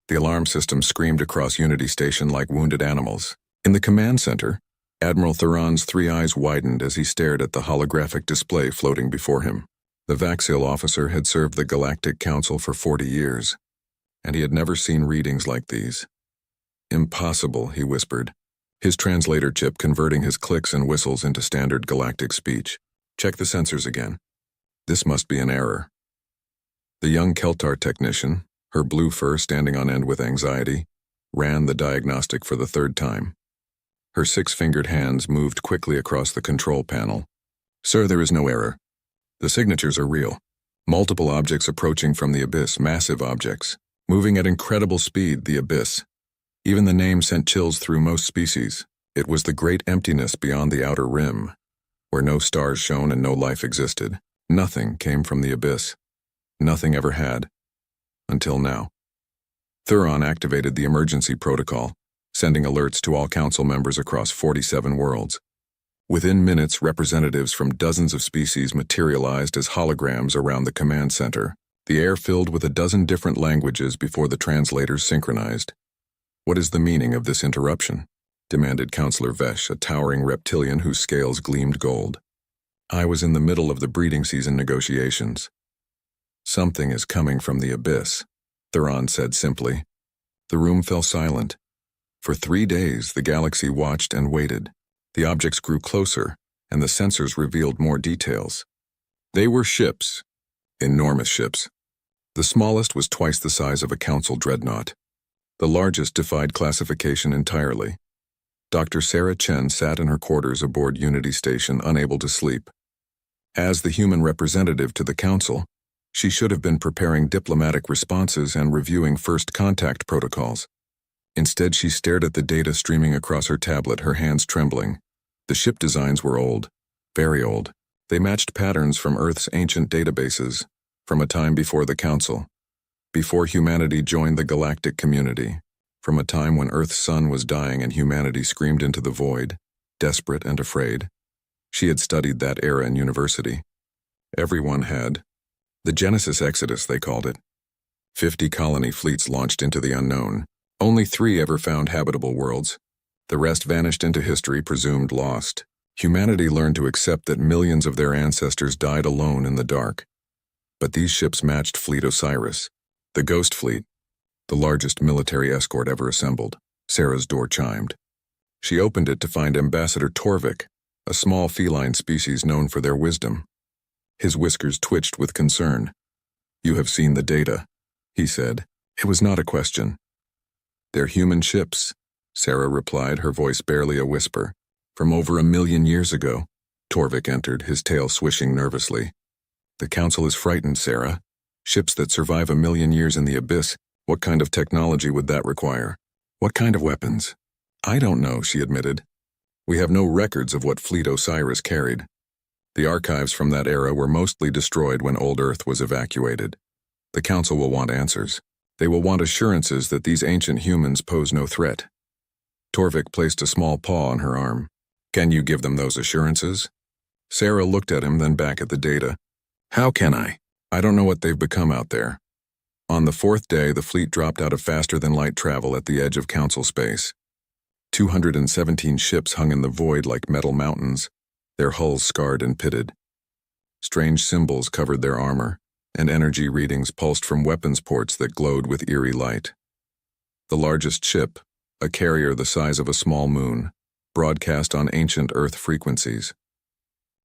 The alarm system screamed across Unity Station like wounded animals. In the command center, Admiral Thuron's three eyes widened as he stared at the holographic display floating before him. The Vaxil officer had served the Galactic Council for 40 years, and he had never seen readings like these. "Impossible," he whispered, his translator chip converting his clicks and whistles into standard galactic speech. "Check the sensors again. This must be an error." The young Keltar technician, her blue fur standing on end with anxiety, ran the diagnostic for the third time. Her six-fingered hands moved quickly across the control panel. "Sir, there is no error. The signatures are real. Multiple objects approaching from the abyss, massive objects, moving at incredible speed, the abyss. Even the name sent chills through most species. It was the great emptiness beyond the outer rim, where no stars shone and no life existed. Nothing came from the abyss. Nothing ever had. Until now." Thuron activated the emergency protocol, sending alerts to all council members across 47 worlds. Within minutes, representatives from dozens of species materialized as holograms around the command center, the air filled with a dozen different languages before the translators synchronized. "What is the meaning of this interruption?" demanded Counselor Vesh, a towering reptilian whose scales gleamed gold. "I was in the middle of the breeding season negotiations." "Something is coming from the abyss," Thuron said simply. The room fell silent. For 3 days, the galaxy watched and waited. The objects grew closer, and the sensors revealed more details. They were ships. Enormous ships. The smallest was twice the size of a council dreadnought. The largest defied classification entirely. Dr. Sarah Chen sat in her quarters aboard Unity Station, unable to sleep. As the human representative to the council, she should have been preparing diplomatic responses and reviewing first contact protocols. Instead, she stared at the data streaming across her tablet, her hands trembling. The ship designs were old, very old. They matched patterns from Earth's ancient databases, from a time before the Council, before humanity joined the galactic community, from a time when Earth's sun was dying and humanity screamed into the void, desperate and afraid. She had studied that era in university. Everyone had. The Genesis Exodus, they called it. 50 colony fleets launched into the unknown. Only 3 ever found habitable worlds. The rest vanished into history, presumed lost. Humanity learned to accept that millions of their ancestors died alone in the dark. But these ships matched Fleet Osiris, the Ghost Fleet, the largest military escort ever assembled. Sarah's door chimed. She opened it to find Ambassador Torvik, a small feline species known for their wisdom. His whiskers twitched with concern. "You have seen the data," he said. It was not a question. "They're human ships," Sarah replied, her voice barely a whisper. "From over 1,000,000 years ago." Torvik entered, his tail swishing nervously. "The Council is frightened, Sarah. Ships that survive 1,000,000 years in the abyss, what kind of technology would that require? What kind of weapons?" "I don't know," she admitted. "We have no records of what Fleet Osiris carried. The archives from that era were mostly destroyed when Old Earth was evacuated. The Council will want answers. They will want assurances that these ancient humans pose no threat." Torvik placed a small paw on her arm. "Can you give them those assurances?" Sarah looked at him, then back at the data. "How can I? I don't know what they've become out there." On the 4th day, the fleet dropped out of faster-than-light travel at the edge of Council space. 217 ships hung in the void like metal mountains, their hulls scarred and pitted. Strange symbols covered their armor, and energy readings pulsed from weapons ports that glowed with eerie light. The largest ship, a carrier the size of a small moon, broadcast on ancient Earth frequencies.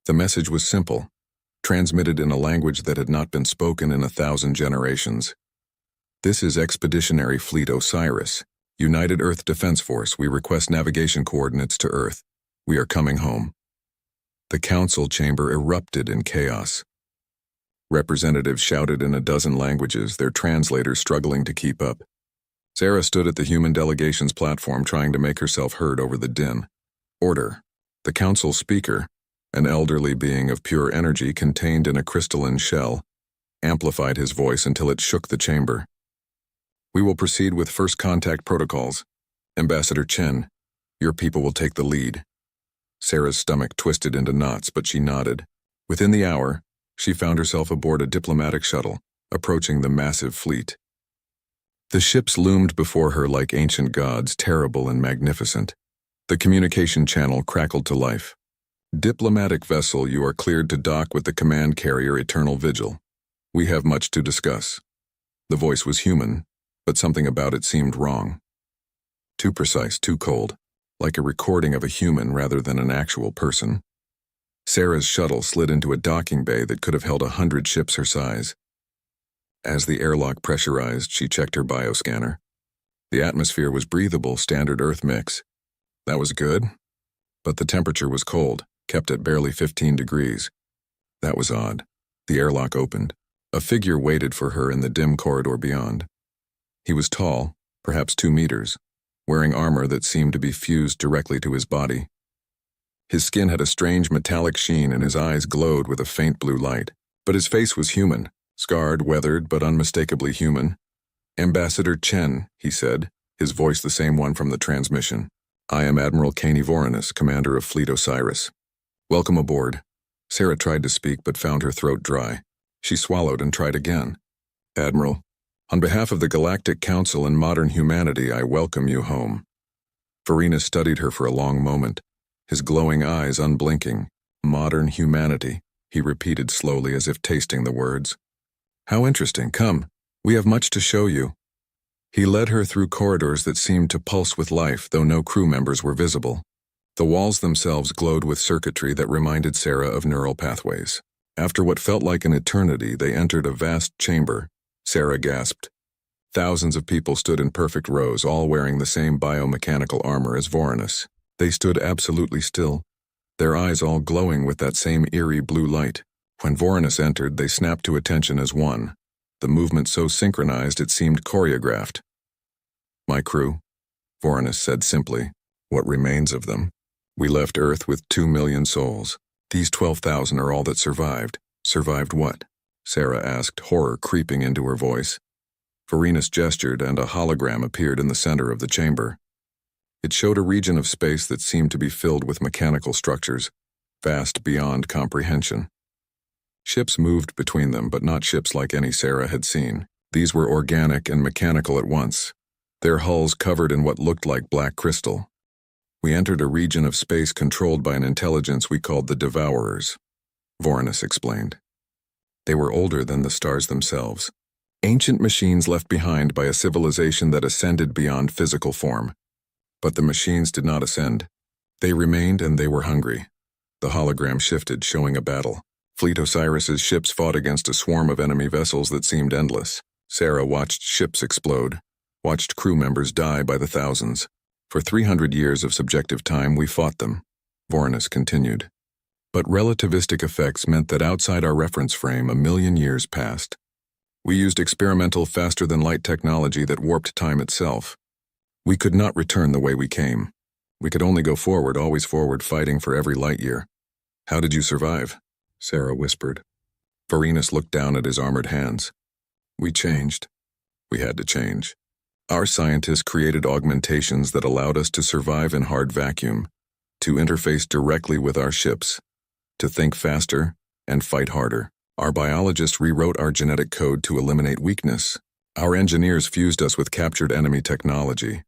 The message was simple, transmitted in a language that had not been spoken in 1,000 generations. "This is Expeditionary Fleet Osiris. United Earth Defense Force, we request navigation coordinates to Earth. We are coming home." The council chamber erupted in chaos. Representatives shouted in a dozen languages, their translators struggling to keep up. Sarah stood at the human delegation's platform trying to make herself heard over the din. "Order." The council speaker, an elderly being of pure energy contained in a crystalline shell, amplified his voice until it shook the chamber. "We will proceed with first contact protocols. Ambassador Chen, your people will take the lead." Sarah's stomach twisted into knots, but she nodded. Within the hour, she found herself aboard a diplomatic shuttle, approaching the massive fleet. The ships loomed before her like ancient gods, terrible and magnificent. The communication channel crackled to life. "Diplomatic vessel, you are cleared to dock with the command carrier Eternal Vigil. We have much to discuss." The voice was human, but something about it seemed wrong. Too precise, too cold, like a recording of a human rather than an actual person. Sarah's shuttle slid into a docking bay that could have held 100 ships her size. As the airlock pressurized, she checked her bioscanner. The atmosphere was breathable, standard Earth mix. That was good, but the temperature was cold, kept at barely 15 degrees. That was odd. The airlock opened. A figure waited for her in the dim corridor beyond. He was tall, perhaps 2 meters, wearing armor that seemed to be fused directly to his body. His skin had a strange metallic sheen and his eyes glowed with a faint blue light. But his face was human, scarred, weathered, but unmistakably human. "Ambassador Chen," he said, his voice the same one from the transmission. "I am Admiral Caney Vorenus, commander of Fleet Osiris. Welcome aboard." Sarah tried to speak but found her throat dry. She swallowed and tried again. "Admiral, on behalf of the Galactic Council and modern humanity, I welcome you home." Vorenus studied her for a long moment, his glowing eyes unblinking. "Modern humanity," he repeated slowly as if tasting the words. "How interesting. Come, we have much to show you." He led her through corridors that seemed to pulse with life, though no crew members were visible. The walls themselves glowed with circuitry that reminded Sarah of neural pathways. After what felt like an eternity, they entered a vast chamber. Sarah gasped. Thousands of people stood in perfect rows, all wearing the same biomechanical armor as Vorenus. They stood absolutely still, their eyes all glowing with that same eerie blue light. When Vorenus entered, they snapped to attention as one, the movement so synchronized it seemed choreographed. "My crew," Vorenus said simply. "What remains of them? We left Earth with 2 million souls. These 12,000 are all that survived." "Survived what?" Sarah asked, horror creeping into her voice. Vorenus gestured and a hologram appeared in the center of the chamber. It showed a region of space that seemed to be filled with mechanical structures, vast beyond comprehension. Ships moved between them, but not ships like any Sarah had seen. These were organic and mechanical at once, their hulls covered in what looked like black crystal. "We entered a region of space controlled by an intelligence we called the Devourers," Vorenus explained. "They were older than the stars themselves. Ancient machines left behind by a civilization that ascended beyond physical form. But the machines did not ascend. They remained and they were hungry." The hologram shifted, showing a battle. Fleet Osiris's ships fought against a swarm of enemy vessels that seemed endless. Sarah watched ships explode, watched crew members die by the thousands. "For 300 years of subjective time, we fought them," Vorenus continued. "But relativistic effects meant that outside our reference frame, 1,000,000 years passed. We used experimental faster-than-light technology that warped time itself. We could not return the way we came. We could only go forward, always forward, fighting for every light year." "How did you survive?" Sarah whispered. Vorenus looked down at his armored hands. "We changed. We had to change. Our scientists created augmentations that allowed us to survive in hard vacuum, to interface directly with our ships, to think faster and fight harder. Our biologists rewrote our genetic code to eliminate weakness. Our engineers fused us with captured enemy technology."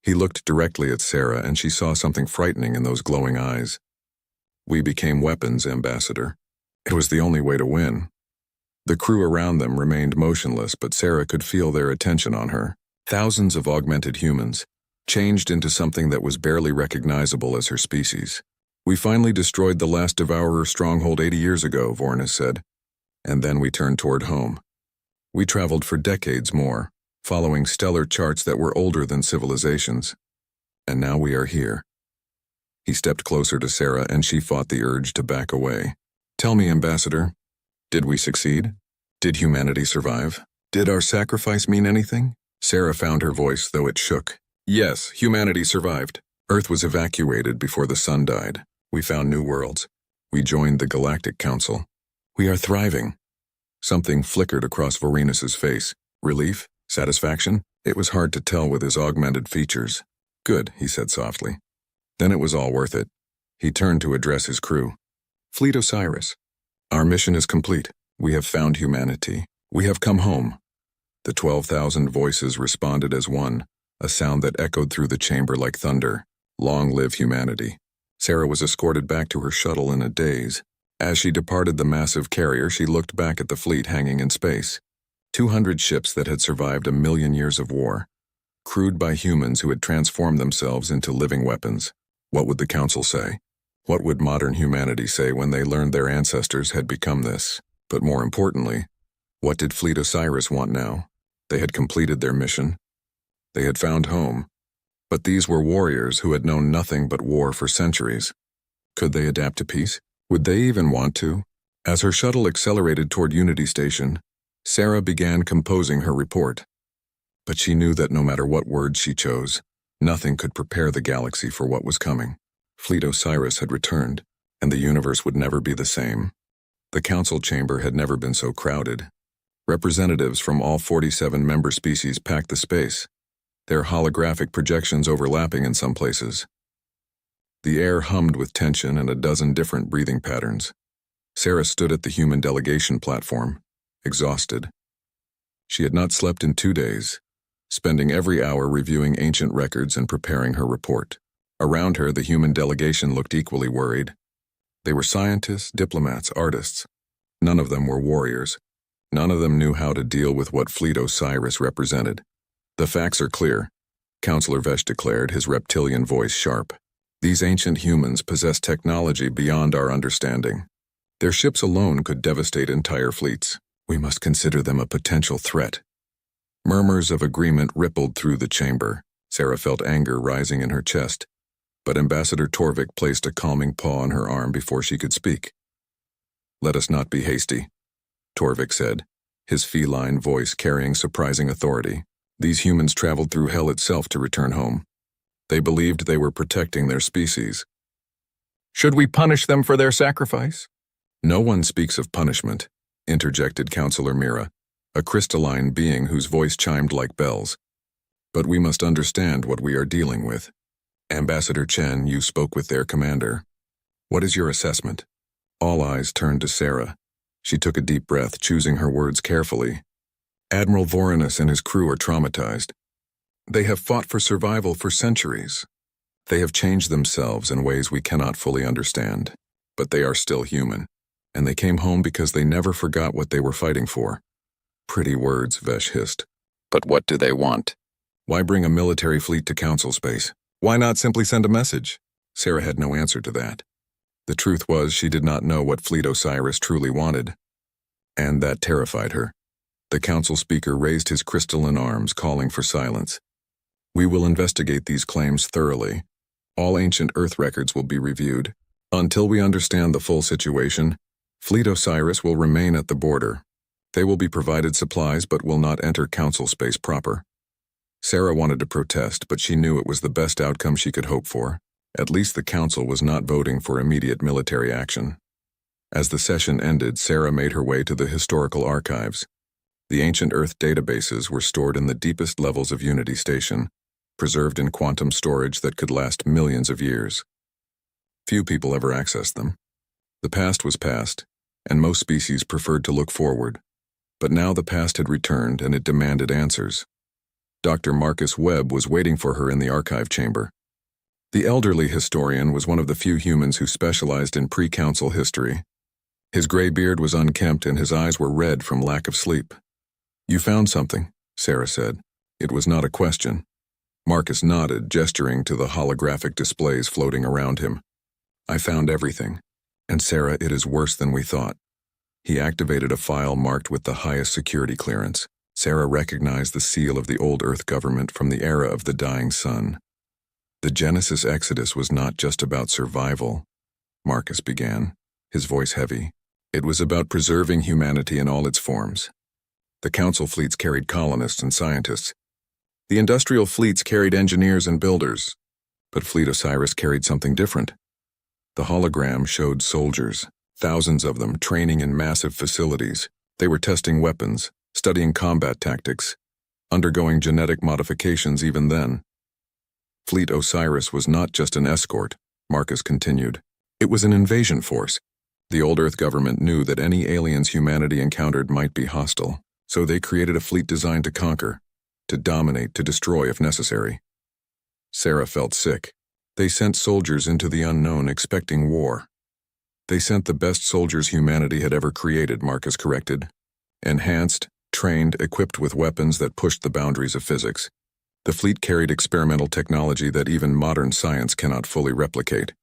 He looked directly at Sarah, and she saw something frightening in those glowing eyes. "We became weapons, Ambassador. It was the only way to win." The crew around them remained motionless, but Sarah could feel their attention on her. Thousands of augmented humans, changed into something that was barely recognizable as her species. "We finally destroyed the last Devourer stronghold 80 years ago," Vorenus said. "And then we turned toward home. We traveled for decades more, following stellar charts that were older than civilizations. And now we are here." He stepped closer to Sarah, and she fought the urge to back away. "Tell me, Ambassador, did we succeed? Did humanity survive? Did our sacrifice mean anything?" Sarah found her voice, though it shook. "Yes, humanity survived. Earth was evacuated before the sun died. We found new worlds. We joined the Galactic Council. We are thriving." Something flickered across Vorenus's face. Relief? Satisfaction? It was hard to tell with his augmented features. "Good," he said softly. "Then it was all worth it." He turned to address his crew. "Fleet Osiris, our mission is complete. We have found humanity. We have come home. The 12,000 voices responded as one, a sound that echoed through the chamber like thunder. Long live humanity. Sarah was escorted back to her shuttle in a daze. As she departed the massive carrier, she looked back at the fleet hanging in space. 200 ships that had survived 1,000,000 years of war. Crewed by humans who had transformed themselves into living weapons. What would the Council say? What would modern humanity say when they learned their ancestors had become this? But more importantly, what did Fleet Osiris want now? They had completed their mission. They had found home. But these were warriors who had known nothing but war for centuries. Could they adapt to peace? Would they even want to? As her shuttle accelerated toward Unity Station, Sarah began composing her report. But she knew that no matter what words she chose, nothing could prepare the galaxy for what was coming. Fleet Osiris had returned, and the universe would never be the same. The council chamber had never been so crowded. Representatives from all 47 member species packed the space, their holographic projections overlapping in some places. The air hummed with tension and a dozen different breathing patterns. Sarah stood at the human delegation platform, exhausted. She had not slept in 2 days, spending every hour reviewing ancient records and preparing her report. Around her, the human delegation looked equally worried. They were scientists, diplomats, artists. None of them were warriors. None of them knew how to deal with what Fleet Osiris represented. The facts are clear, Counselor Vesh declared, his reptilian voice sharp. These ancient humans possess technology beyond our understanding. Their ships alone could devastate entire fleets. We must consider them a potential threat. Murmurs of agreement rippled through the chamber. Sarah felt anger rising in her chest, but Ambassador Torvik placed a calming paw on her arm before she could speak. "Let us not be hasty," Torvik said, his feline voice carrying surprising authority. These humans traveled through hell itself to return home. They believed they were protecting their species. "Should we punish them for their sacrifice?" "No one speaks of punishment," interjected Counselor Mira, a crystalline being whose voice chimed like bells. "But we must understand what we are dealing with. Ambassador Chen, you spoke with their commander. What is your assessment?" All eyes turned to Sarah. She took a deep breath, choosing her words carefully. "Admiral Vorenus and his crew are traumatized. They have fought for survival for centuries. They have changed themselves in ways we cannot fully understand, but they are still human, and they came home because they never forgot what they were fighting for." "Pretty words," Vesh hissed. "But what do they want? Why bring a military fleet to council space? Why not simply send a message?" Sarah had no answer to that. The truth was, she did not know what Fleet Osiris truly wanted, and that terrified her. The council speaker raised his crystalline arms, calling for silence. "We will investigate these claims thoroughly. All ancient Earth records will be reviewed. Until we understand the full situation, Fleet Osiris will remain at the border. They will be provided supplies but will not enter council space proper." Sarah wanted to protest, but she knew it was the best outcome she could hope for. At least the council was not voting for immediate military action. As the session ended, Sarah made her way to the historical archives. The ancient Earth databases were stored in the deepest levels of Unity Station, preserved in quantum storage that could last millions of years. Few people ever accessed them. The past was past, and most species preferred to look forward. But now the past had returned, and it demanded answers. Dr. Marcus Webb was waiting for her in the archive chamber. The elderly historian was one of the few humans who specialized in pre-council history. His gray beard was unkempt and his eyes were red from lack of sleep. "You found something," Sarah said. It was not a question. Marcus nodded, gesturing to the holographic displays floating around him. "I found everything. And Sarah, it is worse than we thought." He activated a file marked with the highest security clearance. Sarah recognized the seal of the old Earth government from the era of the dying sun. The Genesis Exodus was not just about survival, Marcus began, his voice heavy. It was about preserving humanity in all its forms. The council fleets carried colonists and scientists. The industrial fleets carried engineers and builders. But Fleet Osiris carried something different. The hologram showed soldiers, thousands of them, training in massive facilities. They were testing weapons, studying combat tactics, undergoing genetic modifications even then. Fleet Osiris was not just an escort, Marcus continued. It was an invasion force. The old Earth government knew that any aliens humanity encountered might be hostile, So they created a fleet designed to conquer, to dominate, to destroy if necessary. Sarah felt sick. They sent soldiers into the unknown expecting war. They sent the best soldiers humanity had ever created, Marcus corrected. Enhanced, trained, equipped with weapons that pushed the boundaries of physics. The fleet carried experimental technology that even modern science cannot fully replicate.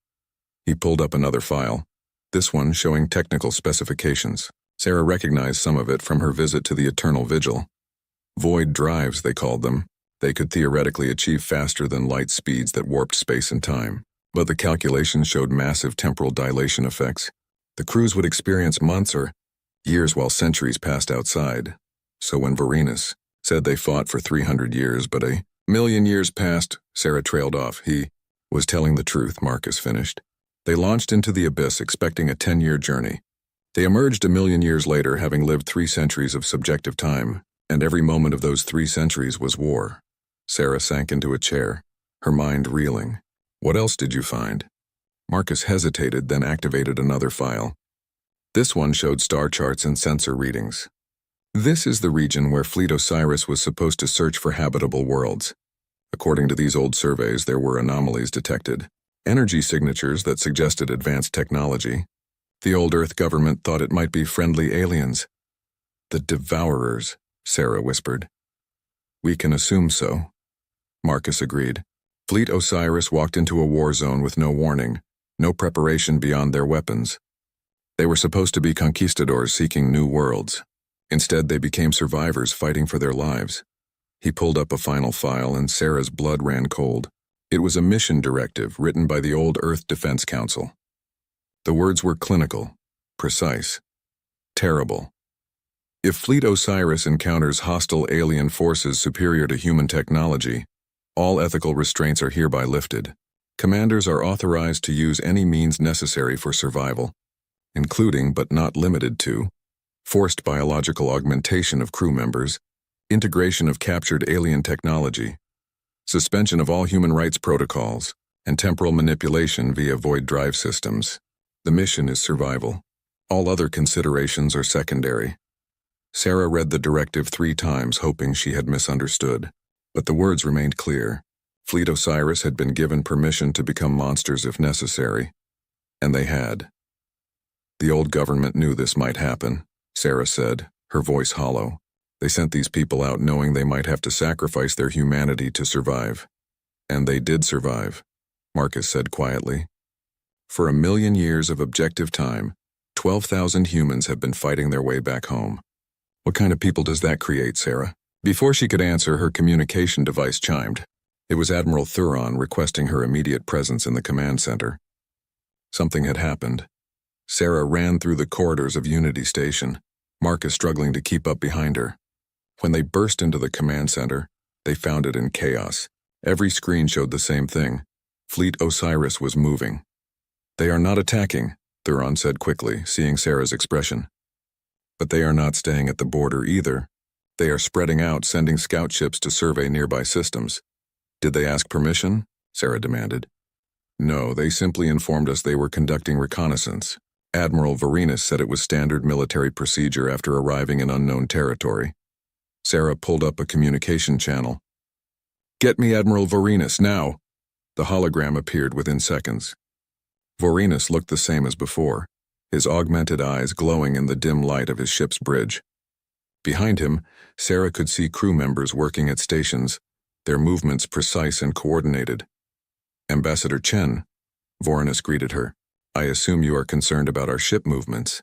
He pulled up another file, this one showing technical specifications. Sarah recognized some of it from her visit to the Eternal Vigil. Void drives, they called them. They could theoretically achieve faster than light speeds that warped space and time. But the calculations showed massive temporal dilation effects. The crews would experience months or years while centuries passed outside. So when Vorenus said they fought for 300 years, but a million years passed, Sarah trailed off. He was telling the truth, Marcus finished. They launched into the abyss expecting a 10-year journey. They emerged a million years later, having lived 3 centuries of subjective time, and every moment of those 3 centuries was war. Sarah sank into a chair, her mind reeling. What else did you find? Marcus hesitated, then activated another file. This one showed star charts and sensor readings. This is the region where Fleet Osiris was supposed to search for habitable worlds. According to these old surveys, there were anomalies detected. Energy signatures that suggested advanced technology. The old Earth government thought it might be friendly aliens. The Devourers, Sarah whispered. We can assume so. Marcus agreed. Fleet Osiris walked into a war zone with no warning, no preparation beyond their weapons. They were supposed to be conquistadors seeking new worlds. Instead, they became survivors fighting for their lives. He pulled up a final file and Sarah's blood ran cold. It was a mission directive written by the old Earth Defense Council. The words were clinical, precise, terrible. If Fleet Osiris encounters hostile alien forces superior to human technology, all ethical restraints are hereby lifted. Commanders are authorized to use any means necessary for survival, including but not limited to forced biological augmentation of crew members, integration of captured alien technology, suspension of all human rights protocols, and temporal manipulation via void drive systems. The mission is survival. All other considerations are secondary. Sarah read the directive 3 times, hoping she had misunderstood. But the words remained clear. Fleet Osiris had been given permission to become monsters if necessary. And they had. The old government knew this might happen, Sarah said, her voice hollow. They sent these people out knowing they might have to sacrifice their humanity to survive. And they did survive, Marcus said quietly. For 1 million years of objective time, 12,000 humans have been fighting their way back home. What kind of people does that create, Sarah? Before she could answer, her communication device chimed. It was Admiral Thuron requesting her immediate presence in the command center. Something had happened. Sarah ran through the corridors of Unity Station, Marcus struggling to keep up behind her. When they burst into the command center, they found it in chaos. Every screen showed the same thing. Fleet Osiris was moving. They are not attacking, Thuron said quickly, seeing Sarah's expression. But they are not staying at the border either. They are spreading out, sending scout ships to survey nearby systems. Did they ask permission? Sarah demanded. No, they simply informed us they were conducting reconnaissance. Admiral Vorenus said it was standard military procedure after arriving in unknown territory. Sarah pulled up a communication channel. Get me Admiral Vorenus, now! The hologram appeared within seconds. Vorenus looked the same as before, his augmented eyes glowing in the dim light of his ship's bridge. Behind him, Sarah could see crew members working at stations, their movements precise and coordinated. Ambassador Chen, Vorenus greeted her. I assume you are concerned about our ship movements.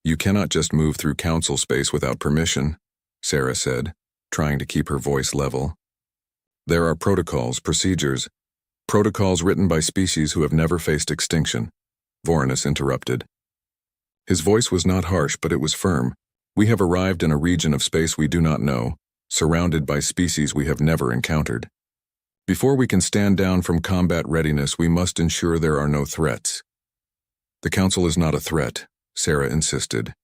You cannot just move through council space without permission, Sarah said, trying to keep her voice level. There are protocols written by species who have never faced extinction, Vorenus interrupted. His voice was not harsh, but it was firm. We have arrived in a region of space we do not know, surrounded by species we have never encountered. Before we can stand down from combat readiness, we must ensure there are no threats. The Council is not a threat, Sarah insisted.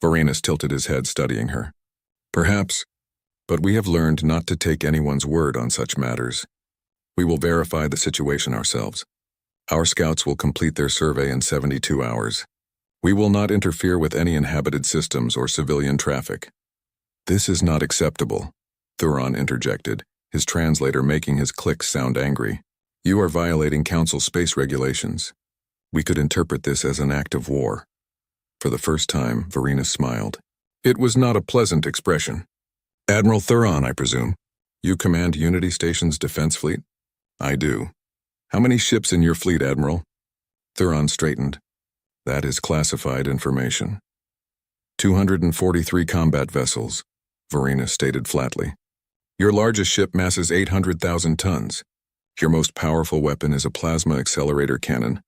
Vorenus tilted his head, studying her. Perhaps, but we have learned not to take anyone's word on such matters. We will verify the situation ourselves. Our scouts will complete their survey in 72 hours. We will not interfere with any inhabited systems or civilian traffic. "This is not acceptable," Thuron interjected, his translator making his clicks sound angry. "You are violating Council space regulations. We could interpret this as an act of war." For the first time, Verena smiled. It was not a pleasant expression. "Admiral Thuron, I presume. You command Unity Station's defense fleet?" "I do." "How many ships in your fleet, Admiral?" Thuron straightened. "That is classified information." 243 combat vessels, Verena stated flatly. "Your largest ship masses 800,000 tons. Your most powerful weapon is a plasma accelerator cannon,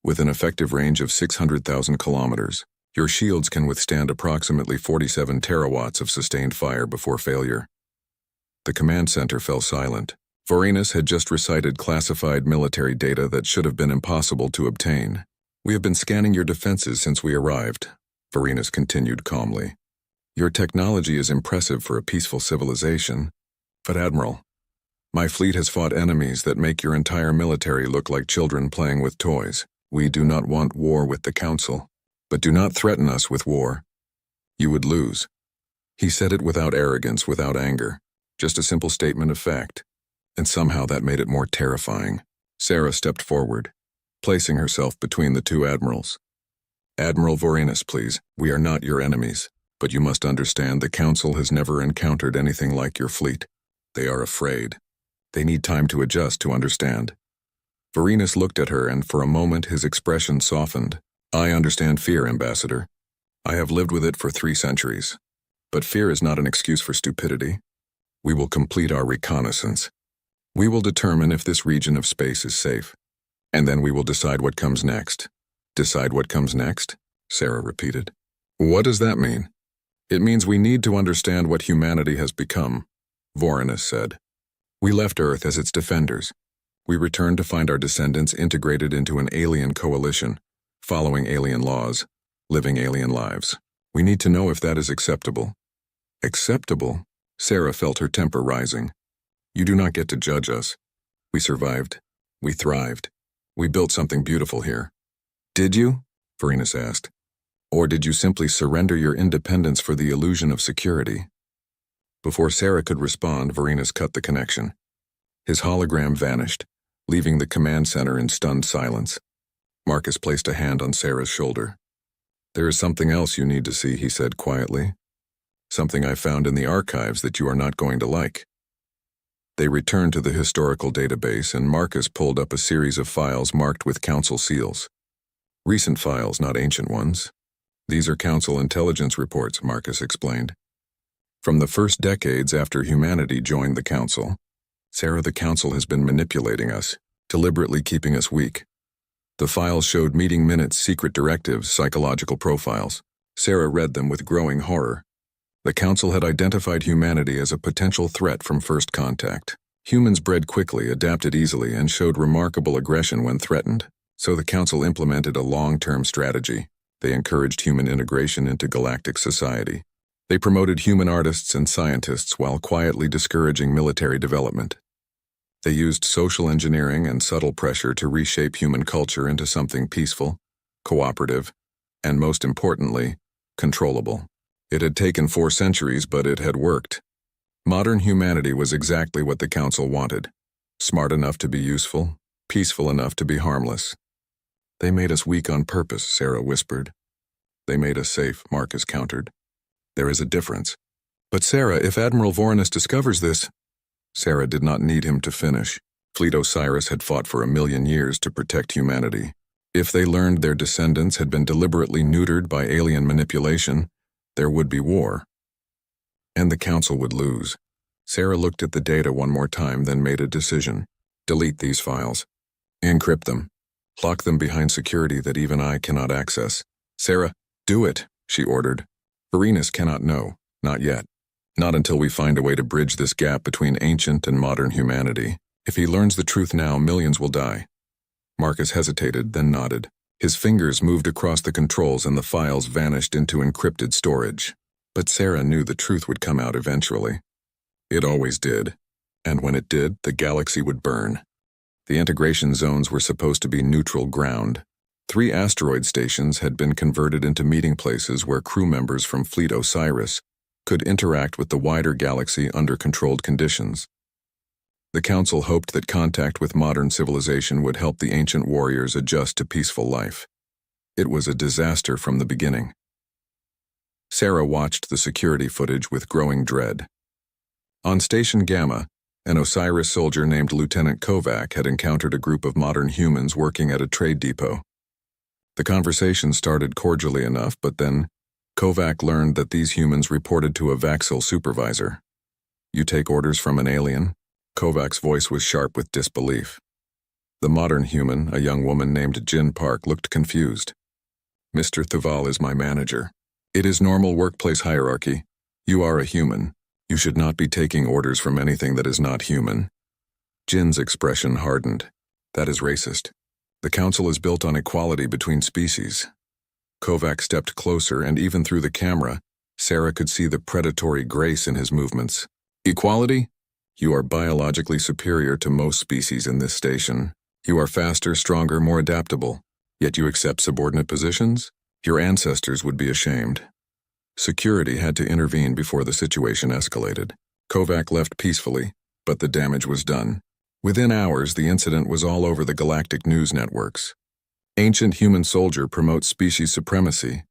with an effective range of 600,000 kilometers. Your shields can withstand approximately 47 terawatts of sustained fire before failure." The command center fell silent. Vorenus had just recited classified military data that should have been impossible to obtain. "We have been scanning your defenses since we arrived," Vorenus continued calmly. "Your technology is impressive for a peaceful civilization. But Admiral, my fleet has fought enemies that make your entire military look like children playing with toys. We do not want war with the Council. But do not threaten us with war. You would lose." He said it without arrogance, without anger, just a simple statement of fact. And somehow that made it more terrifying. Sarah stepped forward, placing herself between the two admirals. "Admiral Vorenus, please, we are not your enemies, but you must understand the Council has never encountered anything like your fleet. They are afraid. They need time to adjust to understand." Vorenus looked at her, and for a moment his expression softened. "I understand fear, Ambassador. I have lived with it for 3 centuries. But fear is not an excuse for stupidity. We will complete our reconnaissance. We will determine if this region of space is safe. And then we will decide what comes next." "Decide what comes next?" Sarah repeated. "What does that mean?" "It means we need to understand what humanity has become," Vorenus said. "We left Earth as its defenders. We returned to find our descendants integrated into an alien coalition, following alien laws, living alien lives. We need to know if that is acceptable." "Acceptable?" Sarah felt her temper rising. "You do not get to judge us. We survived. We thrived. We built something beautiful here." "Did you?" Vorenus asked. "Or did you simply surrender your independence for the illusion of security?" Before Sarah could respond, Vorenus cut the connection. His hologram vanished, leaving the command center in stunned silence. Marcus placed a hand on Sarah's shoulder. "There is something else you need to see," he said quietly. "Something I found in the archives that you are not going to like." They returned to the historical database, and Marcus pulled up a series of files marked with Council seals. "Recent files, not ancient ones. These are Council intelligence reports," Marcus explained. "From the first decades after humanity joined the Council. Sarah, the Council has been manipulating us, deliberately keeping us weak. The files showed meeting minutes, secret directives, psychological profiles. Sarah read them with growing horror. The Council had identified humanity as a potential threat from first contact. Humans bred quickly, adapted easily, and showed remarkable aggression when threatened. So the Council implemented a long-term strategy. They encouraged human integration into galactic society. They promoted human artists and scientists while quietly discouraging military development. They used social engineering and subtle pressure to reshape human culture into something peaceful, cooperative, and most importantly, controllable. It had taken 4 centuries, but it had worked. Modern humanity was exactly what the Council wanted. Smart enough to be useful, peaceful enough to be harmless. "They made us weak on purpose," Sarah whispered. "They made us safe," Marcus countered. "There is a difference." "But Sarah, if Admiral Vorenus discovers this—" Sarah did not need him to finish. Fleet Osiris had fought for 1,000,000 years to protect humanity. If they learned their descendants had been deliberately neutered by alien manipulation, there would be war. And the Council would lose. Sarah looked at the data one more time, then made a decision. "Delete these files. Encrypt them. Lock them behind security that even I cannot access." "Sarah, do it," she ordered. "Vorenus cannot know. Not yet. Not until we find a way to bridge this gap between ancient and modern humanity. If he learns the truth now, millions will die." Marcus hesitated, then nodded. His fingers moved across the controls and the files vanished into encrypted storage. But Sarah knew the truth would come out eventually. It always did. And when it did, the galaxy would burn. The integration zones were supposed to be neutral ground. 3 asteroid stations had been converted into meeting places where crew members from Fleet Osiris could interact with the wider galaxy under controlled conditions. The Council hoped that contact with modern civilization would help the ancient warriors adjust to peaceful life. It was a disaster from the beginning. Sarah watched the security footage with growing dread. On Station Gamma, an Osiris soldier named Lieutenant Kovac had encountered a group of modern humans working at a trade depot. The conversation started cordially enough, but then Kovac learned that these humans reported to a Vaxil supervisor. "You take orders from an alien?" Kovac's voice was sharp with disbelief. The modern human, a young woman named Jin Park, looked confused. "Mr. Thaval is my manager. It is normal workplace hierarchy. You are a human. You should not be taking orders from anything that is not human." Jin's expression hardened. "That is racist. The Council is built on equality between species." Kovac stepped closer, and even through the camera, Sarah could see the predatory grace in his movements. "Equality? You are biologically superior to most species in this station. You are faster, stronger, more adaptable. Yet you accept subordinate positions? Your ancestors would be ashamed." Security had to intervene before the situation escalated. Kovac left peacefully, but the damage was done. Within hours, the incident was all over the galactic news networks. Ancient human soldier promotes species supremacy.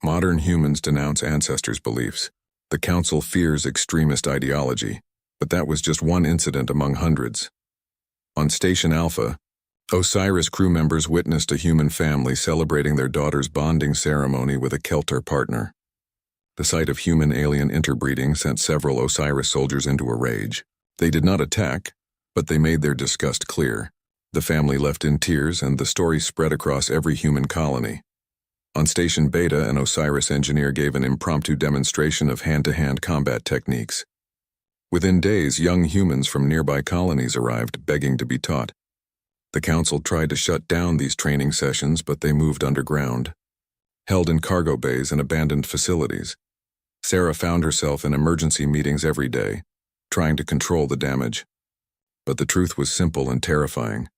Modern humans denounce ancestors' beliefs. The Council fears extremist ideology, but that was just one incident among hundreds. On Station Alpha, Osiris crew members witnessed a human family celebrating their daughter's bonding ceremony with a Keltar partner. The sight of human-alien interbreeding sent several Osiris soldiers into a rage. They did not attack, but they made their disgust clear. The family left in tears, and the story spread across every human colony. On Station Beta, an Osiris engineer gave an impromptu demonstration of hand-to-hand combat techniques. Within days, young humans from nearby colonies arrived, begging to be taught. The Council tried to shut down these training sessions, but they moved underground. Held in cargo bays and abandoned facilities, Sarah found herself in emergency meetings every day, trying to control the damage. But the truth was simple and terrifying.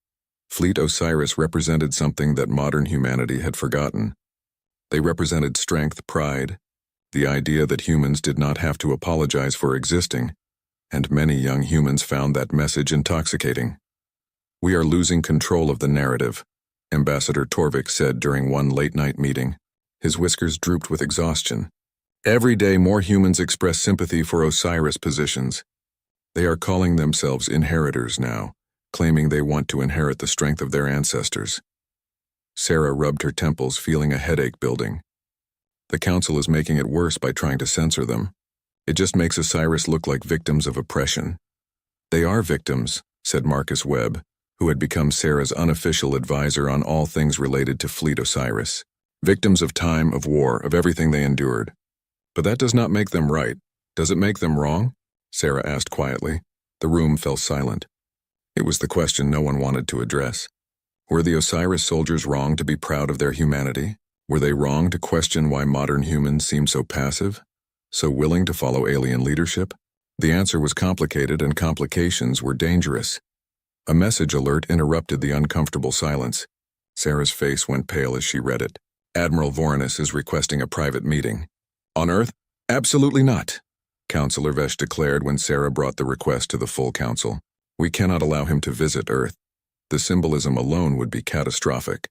Fleet Osiris represented something that modern humanity had forgotten. They represented strength, pride, the idea that humans did not have to apologize for existing, and many young humans found that message intoxicating. "We are losing control of the narrative," Ambassador Torvik said during one late-night meeting. His whiskers drooped with exhaustion. "Every day more humans express sympathy for Osiris positions. They are calling themselves inheritors now, claiming they want to inherit the strength of their ancestors." Sarah rubbed her temples, feeling a headache building. The Council is making it worse by trying to censor them. It just makes Osiris look like victims of oppression. "They are victims," said Marcus Webb, who had become Sarah's unofficial advisor on all things related to Fleet Osiris. "Victims of time, of war, of everything they endured. But that does not make them right. Does it make them wrong?" Sarah asked quietly. The room fell silent. It was the question no one wanted to address. Were the Osiris soldiers wrong to be proud of their humanity? Were they wrong to question why modern humans seem so passive, so willing to follow alien leadership? The answer was complicated, and complications were dangerous. A message alert interrupted the uncomfortable silence. Sarah's face went pale as she read it. "Admiral Vorenus is requesting a private meeting." "On Earth? Absolutely not," Counselor Vesh declared when Sarah brought the request to the full council. "We cannot allow him to visit Earth. The symbolism alone would be catastrophic."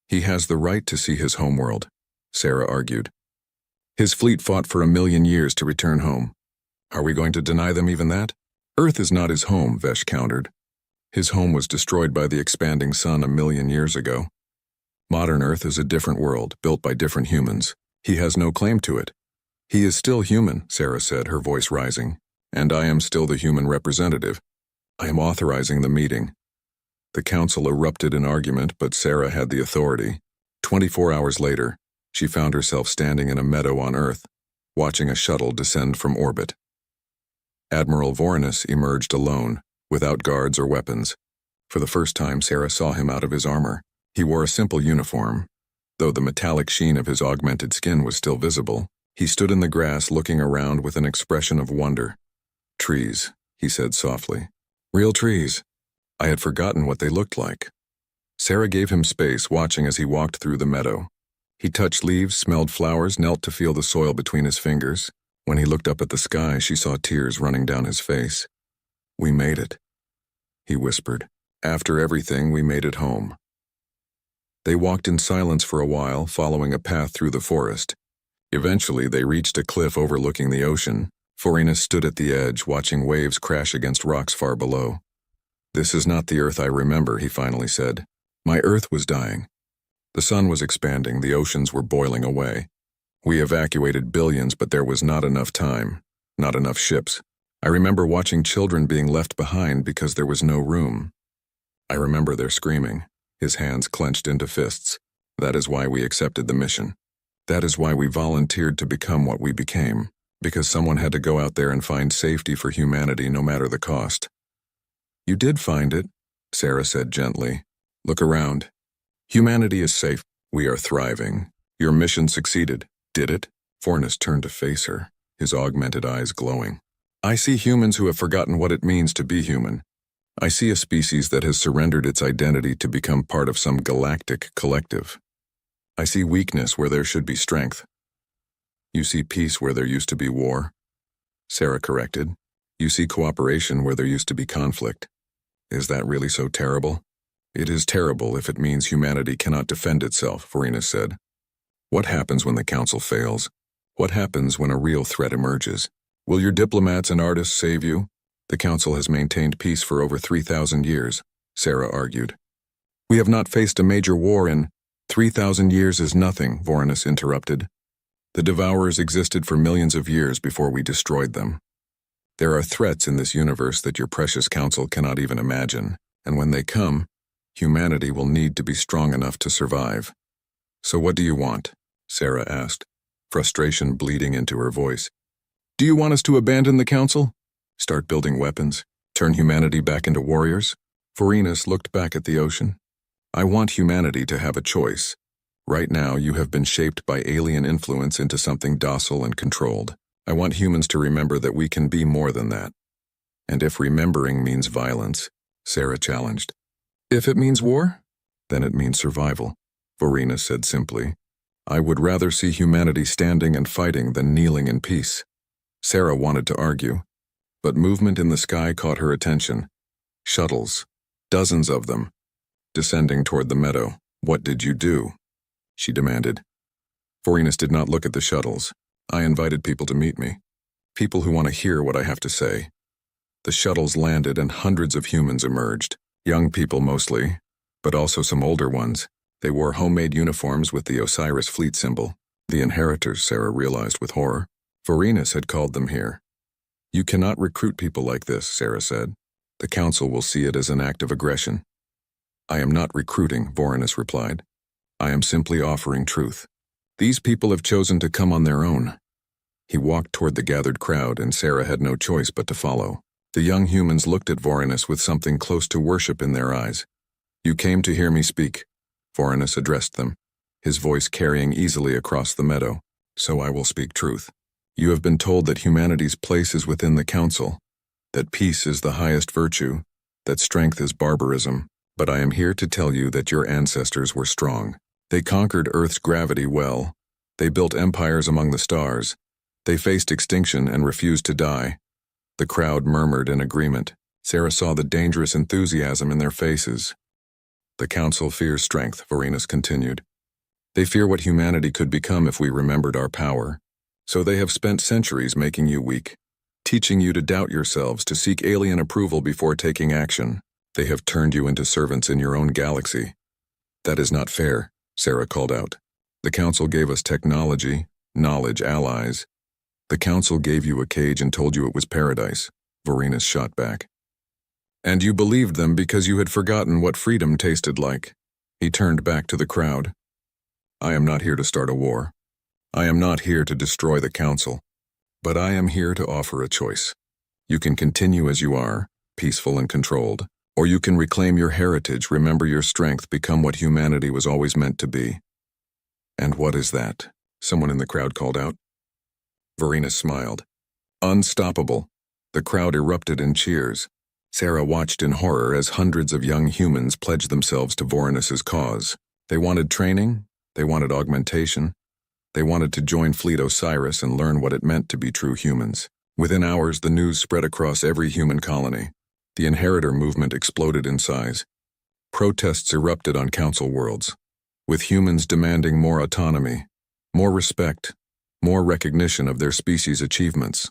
"He has the right to see his homeworld," Sarah argued. "His fleet fought for 1,000,000 years to return home. Are we going to deny them even that?" "Earth is not his home," Vesh countered. "His home was destroyed by the expanding sun 1,000,000 years ago. Modern Earth is a different world, built by different humans. He has no claim to it." "He is still human," Sarah said, her voice rising. "And I am still the human representative. I am authorizing the meeting." The council erupted in argument, but Sarah had the authority. 24 hours later, she found herself standing in a meadow on Earth, watching a shuttle descend from orbit. Admiral Vorenus emerged alone, without guards or weapons. For the first time, Sarah saw him out of his armor. He wore a simple uniform. Though the metallic sheen of his augmented skin was still visible, he stood in the grass looking around with an expression of wonder. "Trees," he said softly. "Real trees. I had forgotten what they looked like." Sarah gave him space, watching as he walked through the meadow. He touched leaves, smelled flowers, knelt to feel the soil between his fingers. When he looked up at the sky, she saw tears running down his face. "We made it," he whispered. "After everything, we made it home." They walked in silence for a while, following a path through the forest. Eventually, they reached a cliff overlooking the ocean. Vorenus stood at the edge, watching waves crash against rocks far below. "This is not the Earth I remember," he finally said. "My Earth was dying. The sun was expanding, the oceans were boiling away. We evacuated billions, but there was not enough time, not enough ships. I remember watching children being left behind because there was no room. I remember their screaming, his hands clenched into fists. That is why we accepted the mission. That is why we volunteered to become what we became, because someone had to go out there and find safety for humanity no matter the cost." "You did find it," Sarah said gently. "Look around. Humanity is safe. We are thriving. Your mission succeeded. Did it?" Vorenus turned to face her, his augmented eyes glowing. "I see humans who have forgotten what it means to be human. I see a species that has surrendered its identity to become part of some galactic collective. I see weakness where there should be strength. You see peace where there used to be war," Sarah corrected. "You see cooperation where there used to be conflict. Is that really so terrible?" "It is terrible if it means humanity cannot defend itself," Vorenus said. "What happens when the Council fails? What happens when a real threat emerges? Will your diplomats and artists save you? The Council has maintained peace for over 3,000 years, Sarah argued. "We have not faced a major war in 3,000 years is nothing," Vorenus interrupted. "The Devourers existed for millions of years before we destroyed them. There are threats in this universe that your precious Council cannot even imagine, and when they come, humanity will need to be strong enough to survive." "So what do you want?" Sarah asked, frustration bleeding into her voice. "Do you want us to abandon the Council? Start building weapons? Turn humanity back into warriors?" Vorenus looked back at the ocean. "I want humanity to have a choice. Right now, you have been shaped by alien influence into something docile and controlled. I want humans to remember that we can be more than that. And if remembering means violence," Sarah challenged. "If it means war, then it means survival," Vorenus said simply. "I would rather see humanity standing and fighting than kneeling in peace." Sarah wanted to argue, but movement in the sky caught her attention. Shuttles, dozens of them, descending toward the meadow. "What did you do?" she demanded. Vorenus did not look at the shuttles. "I invited people to meet me. People who want to hear what I have to say." The shuttles landed and hundreds of humans emerged. Young people mostly, but also some older ones. They wore homemade uniforms with the Osiris fleet symbol. The inheritors, Sarah realized with horror. Vorenus had called them here. "You cannot recruit people like this," Sarah said. "The Council will see it as an act of aggression." "I am not recruiting," Vorenus replied. "I am simply offering truth. These people have chosen to come on their own." He walked toward the gathered crowd, and Sarah had no choice but to follow. The young humans looked at Vorenus with something close to worship in their eyes. "You came to hear me speak," Vorenus addressed them, his voice carrying easily across the meadow. "So I will speak truth. You have been told that humanity's place is within the Council, that peace is the highest virtue, that strength is barbarism, but I am here to tell you that your ancestors were strong. They conquered Earth's gravity well. They built empires among the stars. They faced extinction and refused to die." The crowd murmured in agreement. Sarah saw the dangerous enthusiasm in their faces. "The Council fears strength," Vorenus continued. "They fear what humanity could become if we remembered our power. So they have spent centuries making you weak, teaching you to doubt yourselves, to seek alien approval before taking action. They have turned you into servants in your own galaxy." "That is not fair," Sarah called out. "The Council gave us technology, knowledge, allies. The Council gave you a cage and told you it was paradise," Vorenus shot back. "And you believed them because you had forgotten what freedom tasted like." He turned back to the crowd. "I am not here to start a war. I am not here to destroy the Council. But I am here to offer a choice. You can continue as you are, peaceful and controlled, or you can reclaim your heritage, remember your strength, become what humanity was always meant to be." "And what is that?" someone in the crowd called out. Vorenus smiled. "Unstoppable." The crowd erupted in cheers. Sarah watched in horror as hundreds of young humans pledged themselves to Vorenus's cause. They wanted training, they wanted augmentation, They wanted to join Fleet Osiris and learn what it meant to be true humans. Within hours, the news spread across every human colony. The Inheritor movement exploded in size. Protests erupted on council worlds, with humans demanding more autonomy, more respect, more recognition of their species' achievements.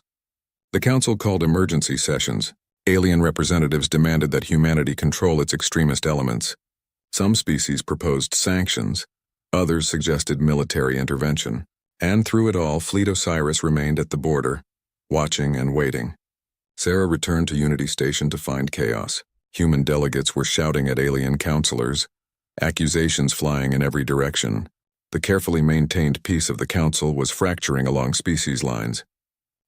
The council called emergency sessions. Alien representatives demanded that humanity control its extremist elements. Some species proposed sanctions, others suggested military intervention. And through it all, Fleet Osiris remained at the border, watching and waiting. Sarah returned to Unity Station to find chaos. Human delegates were shouting at alien counselors, accusations flying in every direction. The carefully maintained peace of the council was fracturing along species lines.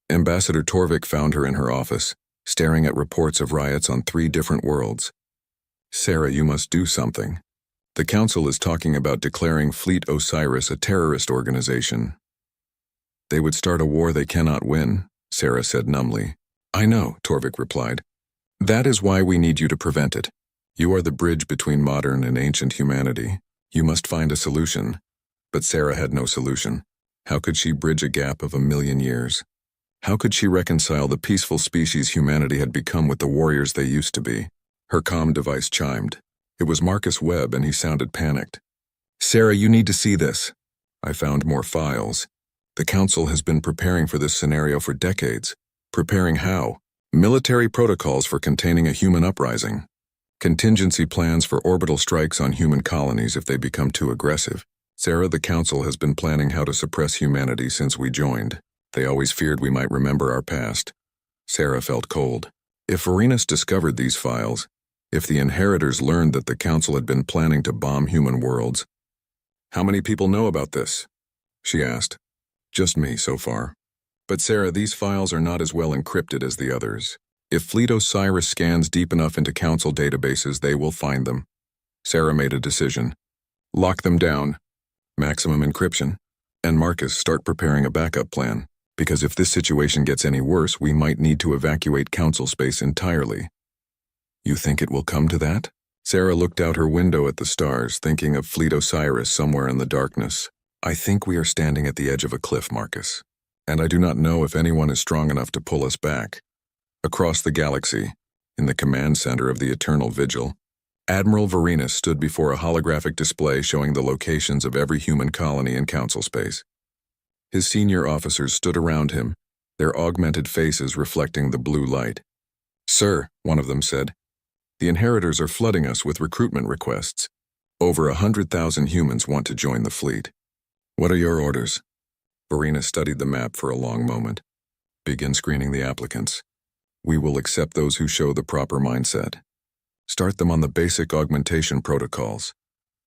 Ambassador Torvik found her in her office, staring at reports of riots on 3 different worlds. "Sarah, you must do something. The council is talking about declaring Fleet Osiris a terrorist organization." "They would start a war they cannot win," Sarah said numbly. "I know," Torvik replied. "That is why we need you to prevent it. You are the bridge between modern and ancient humanity. You must find a solution." But Sarah had no solution. How could she bridge a gap of 1,000,000 years? How could she reconcile the peaceful species humanity had become with the warriors they used to be? Her comm device chimed. It was Marcus Webb, and he sounded panicked. "Sarah, you need to see this." I found more files. The council has been preparing for this scenario for decades. Preparing how? Military protocols for containing a human uprising. Contingency plans for orbital strikes on human colonies if they become too aggressive. Sarah, the council has been planning how to suppress humanity since we joined. They always feared we might remember our past. Sarah felt cold. If Varinus discovered these files, if the Inheritors learned that the council had been planning to bomb human worlds. "How many people know about this?" she asked. "Just me so far." "But Sarah, these files are not as well encrypted as the others. If Fleet Osiris scans deep enough into council databases, they will find them." Sarah made a decision. "Lock them down. Maximum encryption. And Marcus, start preparing a backup plan. Because if this situation gets any worse, we might need to evacuate council space entirely." "You think it will come to that?" Sarah looked out her window at the stars, thinking of Fleet Osiris somewhere in the darkness. "I think we are standing at the edge of a cliff, Marcus. And I do not know if anyone is strong enough to pull us back." Across the galaxy, in the command center of the Eternal Vigil, Admiral Varinus stood before a holographic display showing the locations of every human colony in council space. His senior officers stood around him, their augmented faces reflecting the blue light. "Sir," one of them said, "the Inheritors are flooding us with recruitment requests. Over 100,000 humans want to join the fleet. What are your orders?" Varinus studied the map for a long moment. "Begin screening the applicants. We will accept those who show the proper mindset. Start them on the basic augmentation protocols.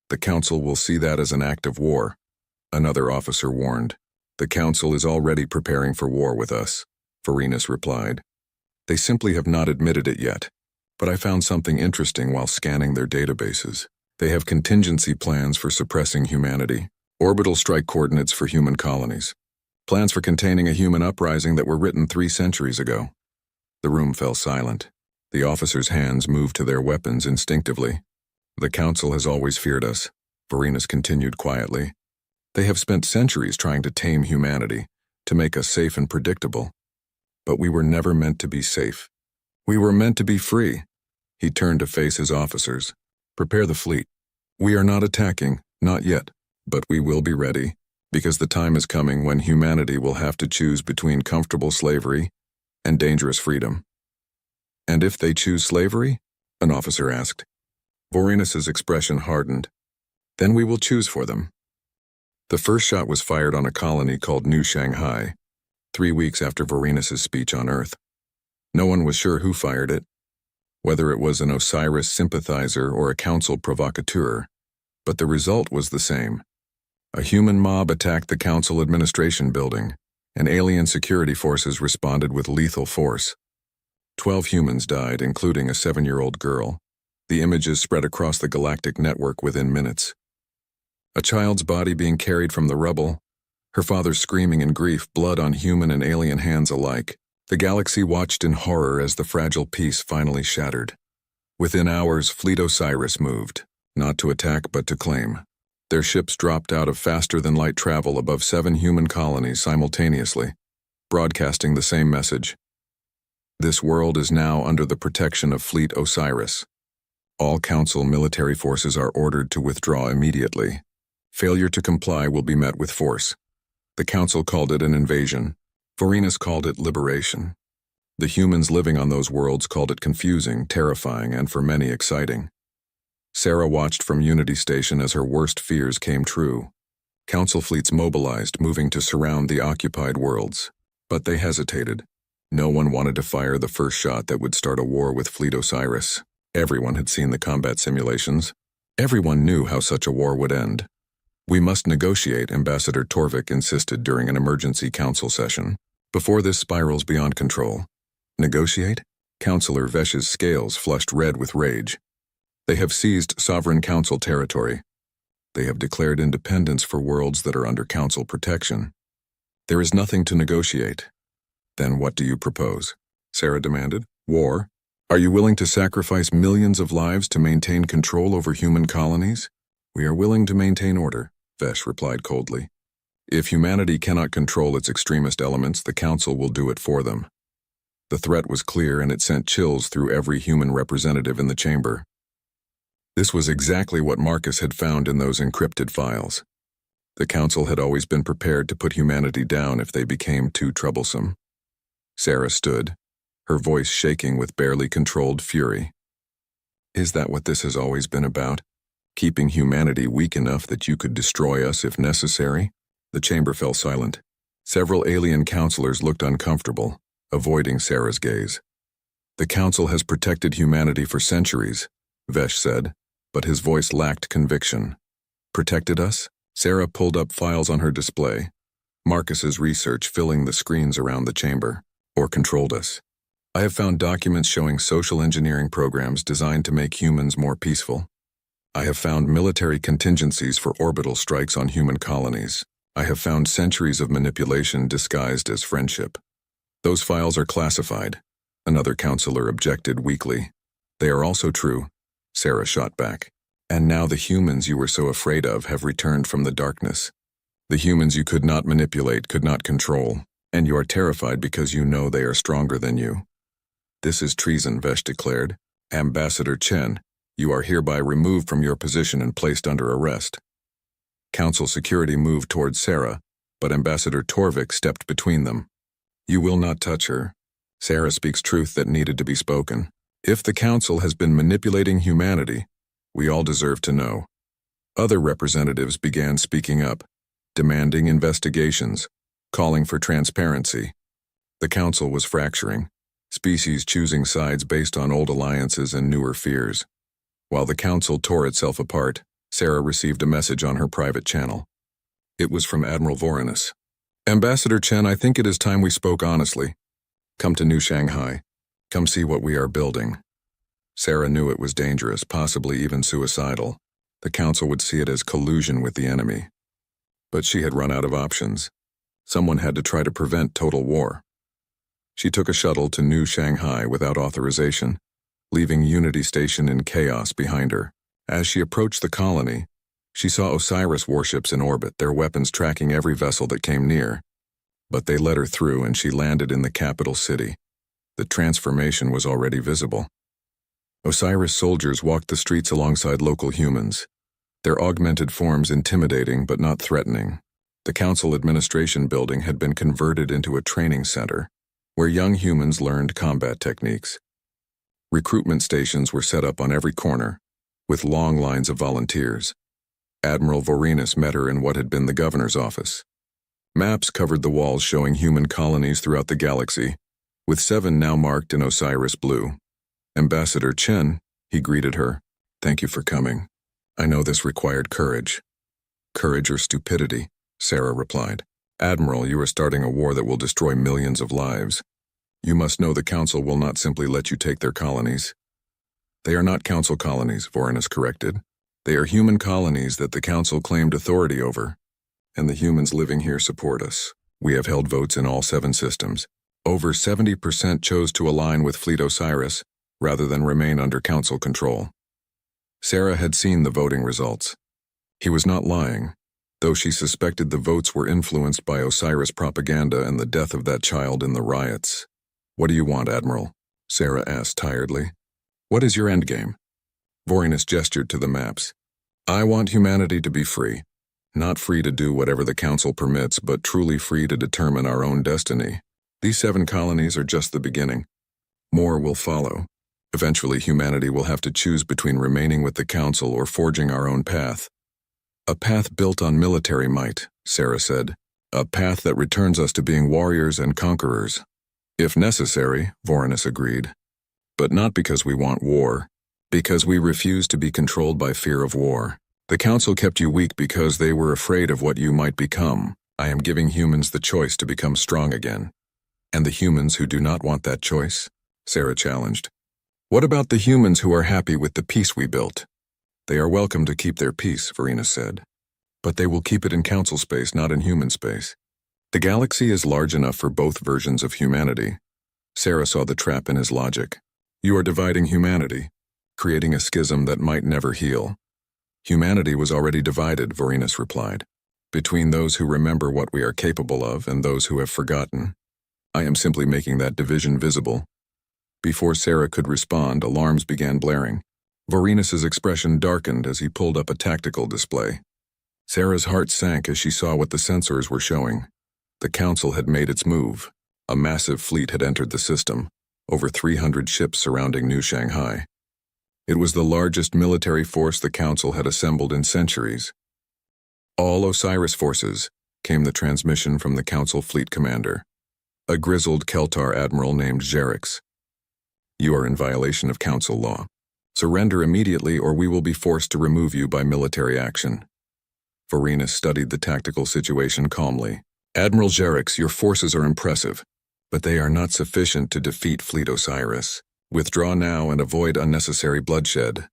The council will see that as an act of war," another officer warned. "The council is already preparing for war with us," Varinus replied. "They simply have not admitted it yet. But I found something interesting while scanning their databases. They have contingency plans for suppressing humanity, orbital strike coordinates for human colonies, plans for containing a human uprising that were written 3 centuries ago." The room fell silent. The officers' hands moved to their weapons instinctively. "The council has always feared us," Varinus continued quietly. "They have spent centuries trying to tame humanity, to make us safe and predictable. But we were never meant to be safe. We were meant to be free." He turned to face his officers. "Prepare the fleet. We are not attacking, not yet, but we will be ready, because the time is coming when humanity will have to choose between comfortable slavery and dangerous freedom." "And if they choose slavery?" an officer asked. Varinus's expression hardened. "Then we will choose for them." The first shot was fired on a colony called New Shanghai, 3 weeks after Varinus's speech on Earth. No one was sure who fired it, whether it was an Osiris sympathizer or a council provocateur, but the result was the same. A human mob attacked the council administration building, and alien security forces responded with lethal force. 12 humans died, including a 7-year-old girl. The images spread across the galactic network within minutes. A child's body being carried from the rubble, her father screaming in grief, blood on human and alien hands alike. The galaxy watched in horror as the fragile peace finally shattered. Within hours, Fleet Osiris moved, not to attack but to claim. Their ships dropped out of faster-than-light travel above 7 human colonies simultaneously, broadcasting the same message. This world is now under the protection of Fleet Osiris. All Council military forces are ordered to withdraw immediately. Failure to comply will be met with force. The Council called it an invasion. Vorenus called it liberation. The humans living on those worlds called it confusing, terrifying, and for many exciting. Sarah watched from Unity Station as her worst fears came true. Council fleets mobilized, moving to surround the occupied worlds. But they hesitated. No one wanted to fire the first shot that would start a war with Fleet Osiris. Everyone had seen the combat simulations. Everyone knew how such a war would end. "We must negotiate," Ambassador Torvik insisted during an emergency council session, "before this spirals beyond control." Negotiate? Councillor Vesh's scales flushed red with rage. They have seized sovereign council territory. They have declared independence for worlds that are under council protection. There is nothing to negotiate. Then what do you propose? Sarah demanded. War? Are you willing to sacrifice millions of lives to maintain control over human colonies? We are willing to maintain order, Vesh replied coldly. If humanity cannot control its extremist elements, the council will do it for them. The threat was clear, and it sent chills through every human representative in the chamber. This was exactly what Marcus had found in those encrypted files. The council had always been prepared to put humanity down if they became too troublesome. Sarah stood, her voice shaking with barely controlled fury. Is that what this has always been about? Keeping humanity weak enough that you could destroy us if necessary? The chamber fell silent. Several alien counselors looked uncomfortable, avoiding Sarah's gaze. The council has protected humanity for centuries, Vesh said, but his voice lacked conviction. Protected us? Sarah pulled up files on her display, Marcus's research filling the screens around the chamber. Or controlled us. I have found documents showing social engineering programs designed to make humans more peaceful. I have found military contingencies for orbital strikes on human colonies. I have found centuries of manipulation disguised as friendship. Those files are classified, another counselor objected weakly. They are also true, Sarah shot back. And now the humans you were so afraid of have returned from the darkness. The humans you could not manipulate, could not control. And you are terrified because you know they are stronger than you. This is treason, Vesh declared. Ambassador Chen, you are hereby removed from your position and placed under arrest. Council security moved towards Sarah, but Ambassador Torvik stepped between them. You will not touch her. Sarah speaks truth that needed to be spoken. If the council has been manipulating humanity, we all deserve to know. Other representatives began speaking up, demanding investigations, calling for transparency. The council was fracturing, species choosing sides based on old alliances and newer fears. While the council tore itself apart, Sarah received a message on her private channel. It was from Admiral Vorenus. Ambassador Chen, I think it is time we spoke honestly. Come to New Shanghai. Come see what we are building. Sarah knew it was dangerous, possibly even suicidal. The council would see it as collusion with the enemy. But she had run out of options. Someone had to try to prevent total war. She took a shuttle to New Shanghai without authorization, leaving Unity Station in chaos behind her. As she approached the colony, she saw Osiris warships in orbit, their weapons tracking every vessel that came near. But they let her through and she landed in the capital city. The transformation was already visible. Osiris soldiers walked the streets alongside local humans, their augmented forms intimidating but not threatening. The council administration building had been converted into a training center, where young humans learned combat techniques. Recruitment stations were set up on every corner, with long lines of volunteers. Admiral Vorenus met her in what had been the governor's office. Maps covered the walls showing human colonies throughout the galaxy, with 7 now marked in Osiris blue. Ambassador Chen, he greeted her. Thank you for coming. I know this required courage. Courage or stupidity, Sarah replied. Admiral, you are starting a war that will destroy millions of lives. You must know the council will not simply let you take their colonies. They are not council colonies, Vorenus corrected. They are human colonies that the council claimed authority over, and the humans living here support us. We have held votes in all 7 systems. Over 70% chose to align with Fleet Osiris rather than remain under council control. Sarah had seen the voting results. He was not lying, though she suspected the votes were influenced by Osiris propaganda and the death of that child in the riots. "What do you want, Admiral?" Sarah asked tiredly. "What is your endgame?" Vorenus gestured to the maps. "I want humanity to be free. Not free to do whatever the Council permits, but truly free to determine our own destiny. These 7 colonies are just the beginning. More will follow. Eventually, humanity will have to choose between remaining with the Council or forging our own path. A path built on military might," Sarah said. "A path that returns us to being warriors and conquerors." "If necessary," Vorenus agreed. "But not because we want war. Because we refuse to be controlled by fear of war. The Council kept you weak because they were afraid of what you might become. I am giving humans the choice to become strong again." "And the humans who do not want that choice?" Sarah challenged. "What about the humans who are happy with the peace we built?" "They are welcome to keep their peace," Vorenus said. "But they will keep it in Council space, not in human space. The galaxy is large enough for both versions of humanity." Sarah saw the trap in his logic. "You are dividing humanity, creating a schism that might never heal." "Humanity was already divided," Vorenus replied, "between those who remember what we are capable of and those who have forgotten. I am simply making that division visible." Before Sarah could respond, alarms began blaring. Vorenus's expression darkened as he pulled up a tactical display. Sarah's heart sank as she saw what the sensors were showing. The Council had made its move. A massive fleet had entered the system, over 300 ships surrounding New Shanghai. It was the largest military force the Council had assembled in centuries. "All Osiris forces," came the transmission from the Council fleet commander, a grizzled Keltar admiral named Jerix. "You are in violation of Council law. Surrender immediately or we will be forced to remove you by military action." Vorenus studied the tactical situation calmly. "Admiral Jerix, your forces are impressive, but they are not sufficient to defeat Fleet Osiris. Withdraw now and avoid unnecessary bloodshed."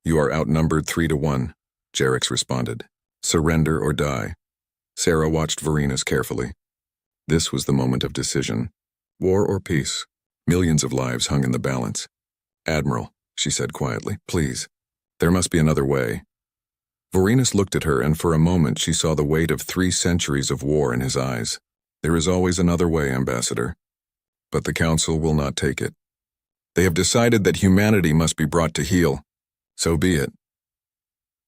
"You are outnumbered 3-1, Jerix responded. "Surrender or die." Sarah watched Vorenus carefully. This was the moment of decision. War or peace? Millions of lives hung in the balance. "Admiral," she said quietly, "please. There must be another way." Vorenus looked at her, and for a moment she saw the weight of 3 centuries of war in his eyes. "There is always another way, Ambassador. But the Council will not take it. They have decided that humanity must be brought to heel. So be it."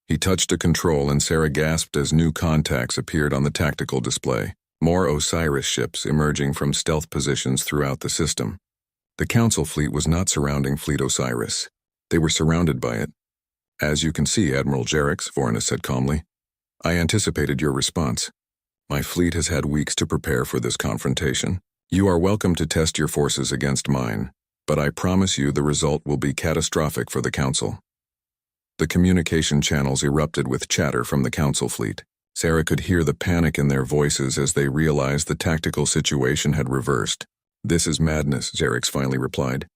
He touched a control and Sarah gasped as new contacts appeared on the tactical display. More Osiris ships emerging from stealth positions throughout the system. The Council fleet was not surrounding Fleet Osiris. They were surrounded by it. "As you can see, Admiral Jerix," Vorenus said calmly, "I anticipated your response. My fleet has had weeks to prepare for this confrontation. You are welcome to test your forces against mine, but I promise you the result will be catastrophic for the Council." The communication channels erupted with chatter from the Council fleet. Sarah could hear the panic in their voices as they realized the tactical situation had reversed. "This is madness," Jerix finally replied.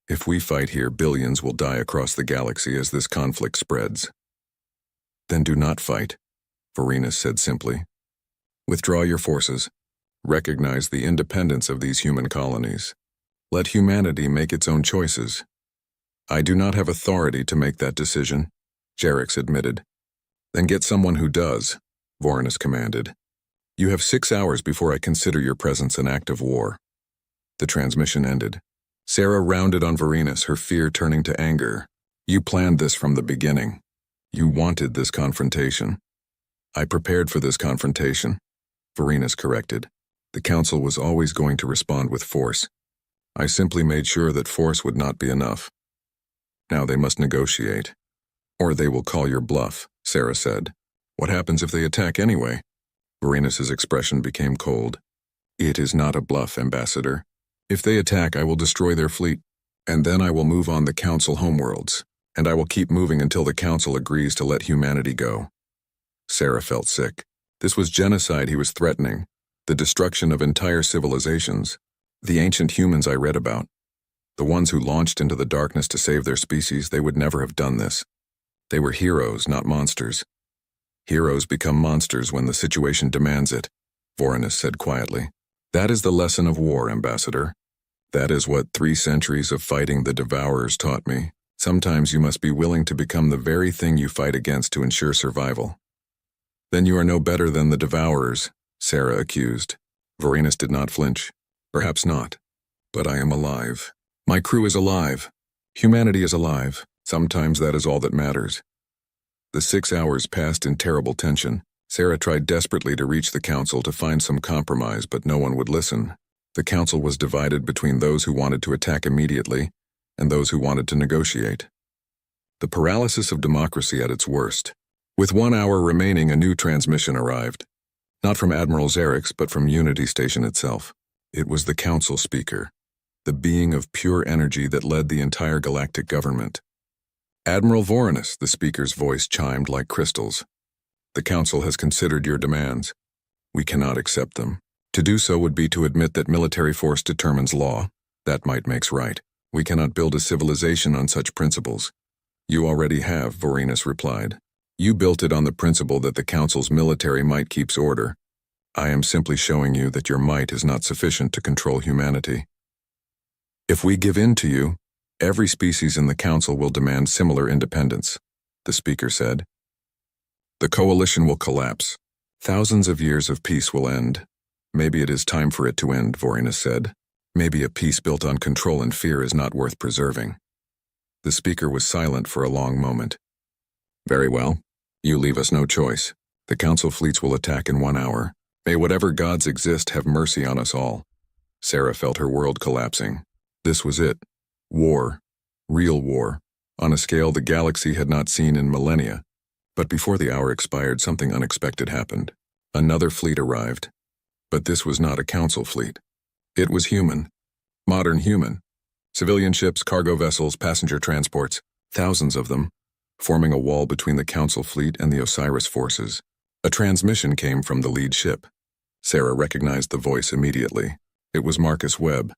"If we fight here, billions will die across the galaxy as this conflict spreads." "Then do not fight," Vorenus said simply. "Withdraw your forces. Recognize the independence of these human colonies. Let humanity make its own choices." "I do not have authority to make that decision," Jerix admitted. "Then get someone who does," Vorenus commanded. "You have 6 hours before I consider your presence an act of war." The transmission ended. Sarah rounded on Vorenus, her fear turning to anger. "You planned this from the beginning. You wanted this confrontation." "I prepared for this confrontation," Vorenus corrected. "The Council was always going to respond with force. I simply made sure that force would not be enough. Now they must negotiate. Or they will call your bluff," Sarah said. "What happens if they attack anyway?" Vorenus's expression became cold. "It is not a bluff, Ambassador. If they attack, I will destroy their fleet, and then I will move on the Council homeworlds, and I will keep moving until the Council agrees to let humanity go." Sarah felt sick. This was genocide he was threatening, the destruction of entire civilizations. The ancient humans I read about, the ones who launched into the darkness to save their species, they would never have done this. They were heroes, not monsters. "Heroes become monsters when the situation demands it," Vorenus said quietly. "That is the lesson of war, Ambassador. That is what 3 centuries of fighting the Devourers taught me. Sometimes you must be willing to become the very thing you fight against to ensure survival." Then you are no better than the devourers, Sarah accused. Vorenus did not flinch. Perhaps not. But I am alive. My crew is alive. Humanity is alive. Sometimes that is all that matters. The 6 hours passed in terrible tension. Sarah tried desperately to reach the council to find some compromise, but no one would listen. The council was divided between those who wanted to attack immediately and those who wanted to negotiate. The paralysis of democracy at its worst. With 1 hour remaining, a new transmission arrived. Not from Admiral Xerix, but from Unity Station itself. It was the council speaker, the being of pure energy that led the entire galactic government. Admiral Vorenus, the speaker's voice chimed like crystals. The council has considered your demands. We cannot accept them. To do so would be to admit that military force determines law. That might makes right. We cannot build a civilization on such principles. You already have, Vorenus replied. You built it on the principle that the council's military might keeps order. I am simply showing you that your might is not sufficient to control humanity. If we give in to you, every species in the council will demand similar independence, the speaker said. The coalition will collapse. Thousands of years of peace will end. Maybe it is time for it to end, Vorenus said. Maybe a peace built on control and fear is not worth preserving. The speaker was silent for a long moment. Very well. You leave us no choice. The council fleets will attack in 1 hour. May whatever gods exist have mercy on us all. Sarah felt her world collapsing. This was it. War. Real war. On a scale the galaxy had not seen in millennia. But before the hour expired, something unexpected happened. Another fleet arrived. But this was not a council fleet. It was human. Modern human. Civilian ships, cargo vessels, passenger transports, thousands of them, forming a wall between the council fleet and the Osiris forces. A transmission came from the lead ship. Sarah recognized the voice immediately. It was Marcus Webb.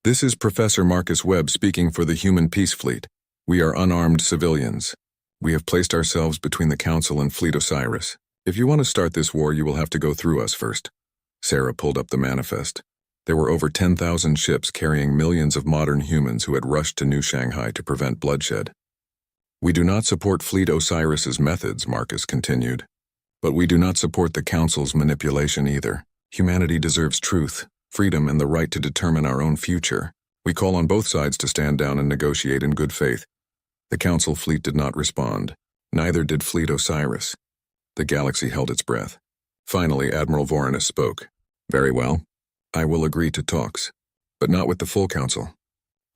This is Professor Marcus Webb speaking for the Human Peace Fleet. We are unarmed civilians. We have placed ourselves between the Council and Fleet Osiris. If you want to start this war, you will have to go through us first. Sarah pulled up the manifest. There were over 10,000 ships carrying millions of modern humans who had rushed to New Shanghai to prevent bloodshed. We do not support Fleet Osiris's methods, Marcus continued. But we do not support the Council's manipulation either. Humanity deserves truth, freedom, and the right to determine our own future. We call on both sides to stand down and negotiate in good faith. The Council fleet did not respond. Neither did Fleet Osiris. The galaxy held its breath. Finally, Admiral Vorenus spoke. Very well. I will agree to talks, but not with the full Council.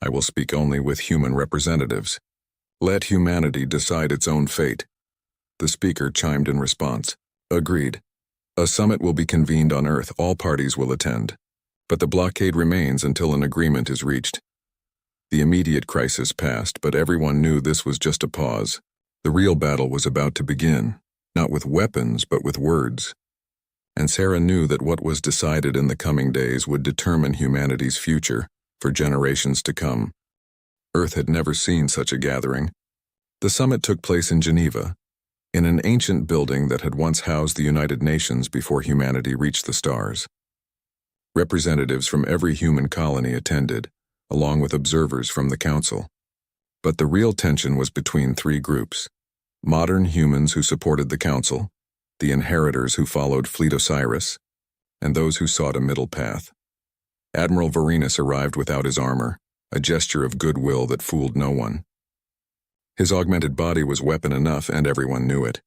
I will speak only with human representatives. Let humanity decide its own fate. The speaker chimed in response. Agreed. A summit will be convened on Earth. All parties will attend. But the blockade remains until an agreement is reached. The immediate crisis passed, but everyone knew this was just a pause. The real battle was about to begin, not with weapons, but with words. And Sarah knew that what was decided in the coming days would determine humanity's future for generations to come. Earth had never seen such a gathering. The summit took place in Geneva, in an ancient building that had once housed the United Nations before humanity reached the stars. Representatives from every human colony attended, along with observers from the Council. But the real tension was between three groups: modern humans who supported the Council, the inheritors who followed Fleet Osiris, and those who sought a middle path. Admiral Vorenus arrived without his armor, a gesture of goodwill that fooled no one. His augmented body was weapon enough, and everyone knew it.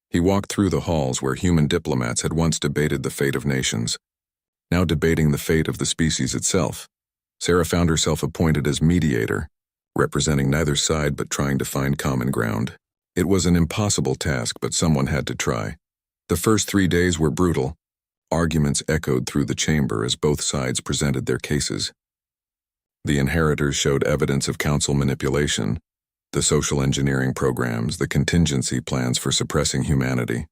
He walked through the halls where human diplomats had once debated the fate of nations, now debating the fate of the species itself. Sarah found herself appointed as mediator, representing neither side but trying to find common ground. It was an impossible task, but someone had to try. The first 3 days were brutal. Arguments echoed through the chamber as both sides presented their cases. The inheritors showed evidence of council manipulation, the social engineering programs, the contingency plans for suppressing humanity.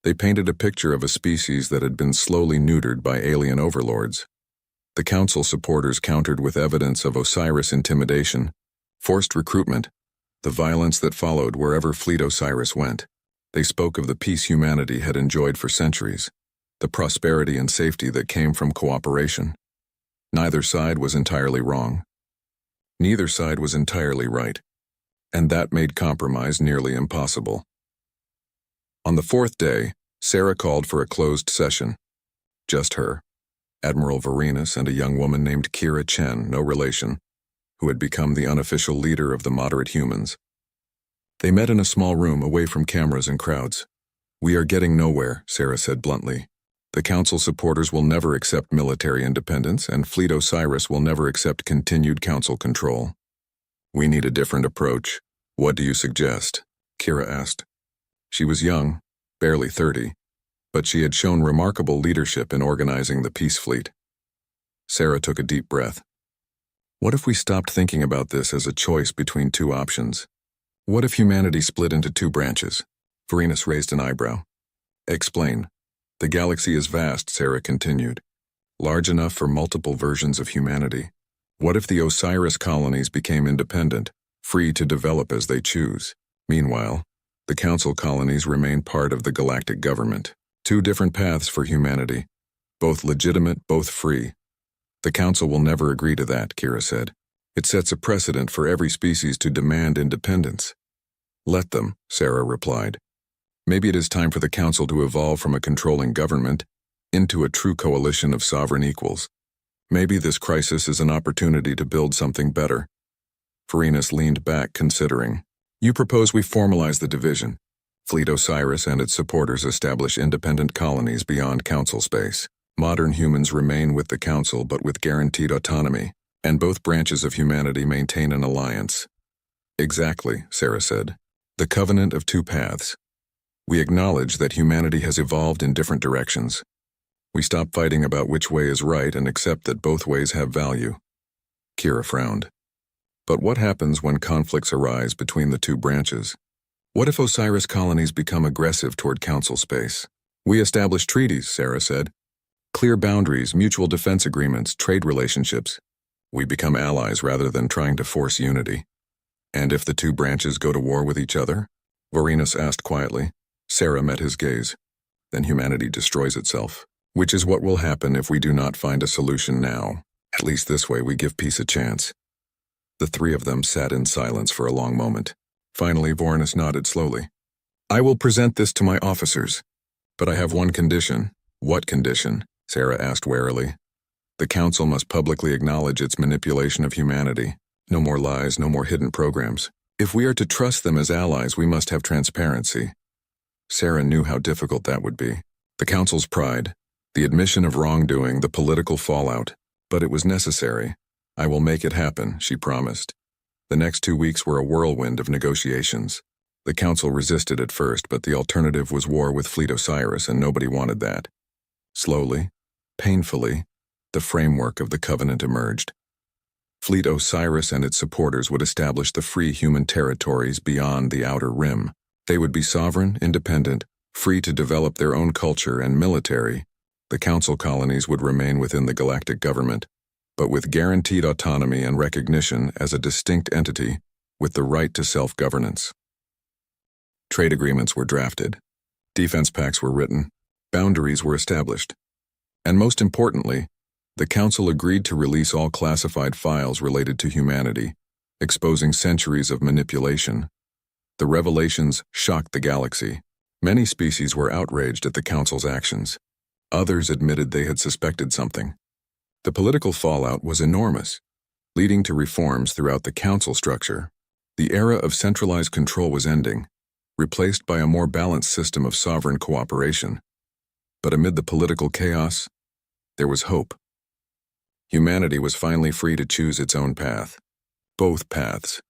They painted a picture of a species that had been slowly neutered by alien overlords. The council supporters countered with evidence of Osiris intimidation, forced recruitment, the violence that followed wherever Fleet Osiris went. They spoke of the peace humanity had enjoyed for centuries, the prosperity and safety that came from cooperation. Neither side was entirely wrong. Neither side was entirely right, and that made compromise nearly impossible. On the fourth day, Sarah called for a closed session. Just her, Admiral Varenus, and a young woman named Kira Chen, no relation, who had become the unofficial leader of the moderate humans. They met in a small room away from cameras and crowds. "We are getting nowhere," Sarah said bluntly. "The Council supporters will never accept military independence, and Fleet Osiris will never accept continued Council control. We need a different approach. What do you suggest?" Kira asked. She was young, barely 30, but she had shown remarkable leadership in organizing the Peace Fleet. Sarah took a deep breath. "What if we stopped thinking about this as a choice between two options? What if humanity split into two branches?" Varenus raised an eyebrow. "Explain." "The galaxy is vast," Sarah continued, "large enough for multiple versions of humanity. What if the Osiris colonies became independent, free to develop as they choose? Meanwhile, the Council colonies remain part of the galactic government. Two different paths for humanity, both legitimate, both free. The Council will never agree to that," Kira said. "It sets a precedent for every species to demand independence." "Let them," Sarah replied. "Maybe it is time for the Council to evolve from a controlling government into a true coalition of sovereign equals. Maybe this crisis is an opportunity to build something better." Varenus leaned back, considering. "You propose we formalize the division. Fleet Osiris and its supporters establish independent colonies beyond Council space. Modern humans remain with the Council but with guaranteed autonomy, and both branches of humanity maintain an alliance." "Exactly," Sarah said. "The covenant of two paths. We acknowledge that humanity has evolved in different directions. We stop fighting about which way is right and accept that both ways have value." Kira frowned. "But what happens when conflicts arise between the two branches? What if Osiris colonies become aggressive toward Council space?" "We establish treaties," Sarah said. "Clear boundaries, mutual defense agreements, trade relationships. We become allies rather than trying to force unity." "And if the two branches go to war with each other?" Varenus asked quietly. Sarah met his gaze. "Then humanity destroys itself, which is what will happen if we do not find a solution now. At least this way we give peace a chance." The three of them sat in silence for a long moment. Finally, Varenus nodded slowly. "I will present this to my officers. But I have one condition." "What condition?" Sarah asked warily. "The Council must publicly acknowledge its manipulation of humanity. No more lies, no more hidden programs. If we are to trust them as allies, we must have transparency." Sarah knew how difficult that would be. The Council's pride, the admission of wrongdoing, the political fallout. But it was necessary. "I will make it happen," she promised. The next 2 weeks were a whirlwind of negotiations. The Council resisted at first, but the alternative was war with Fleet Osiris, and nobody wanted that. Slowly, painfully, the framework of the covenant emerged. Fleet Osiris and its supporters would establish the free human territories beyond the outer rim. They would be sovereign, independent, free to develop their own culture and military. The Council colonies would remain within the galactic government, but with guaranteed autonomy and recognition as a distinct entity with the right to self-governance. Trade agreements were drafted. Defense pacts were written. Boundaries were established. And most importantly, the Council agreed to release all classified files related to humanity, exposing centuries of manipulation. The revelations shocked the galaxy. Many species were outraged at the Council's actions. Others admitted they had suspected something. The political fallout was enormous, leading to reforms throughout the Council structure. The era of centralized control was ending, replaced by a more balanced system of sovereign cooperation. But amid the political chaos, there was hope. Humanity was finally free to choose its own path. Both paths.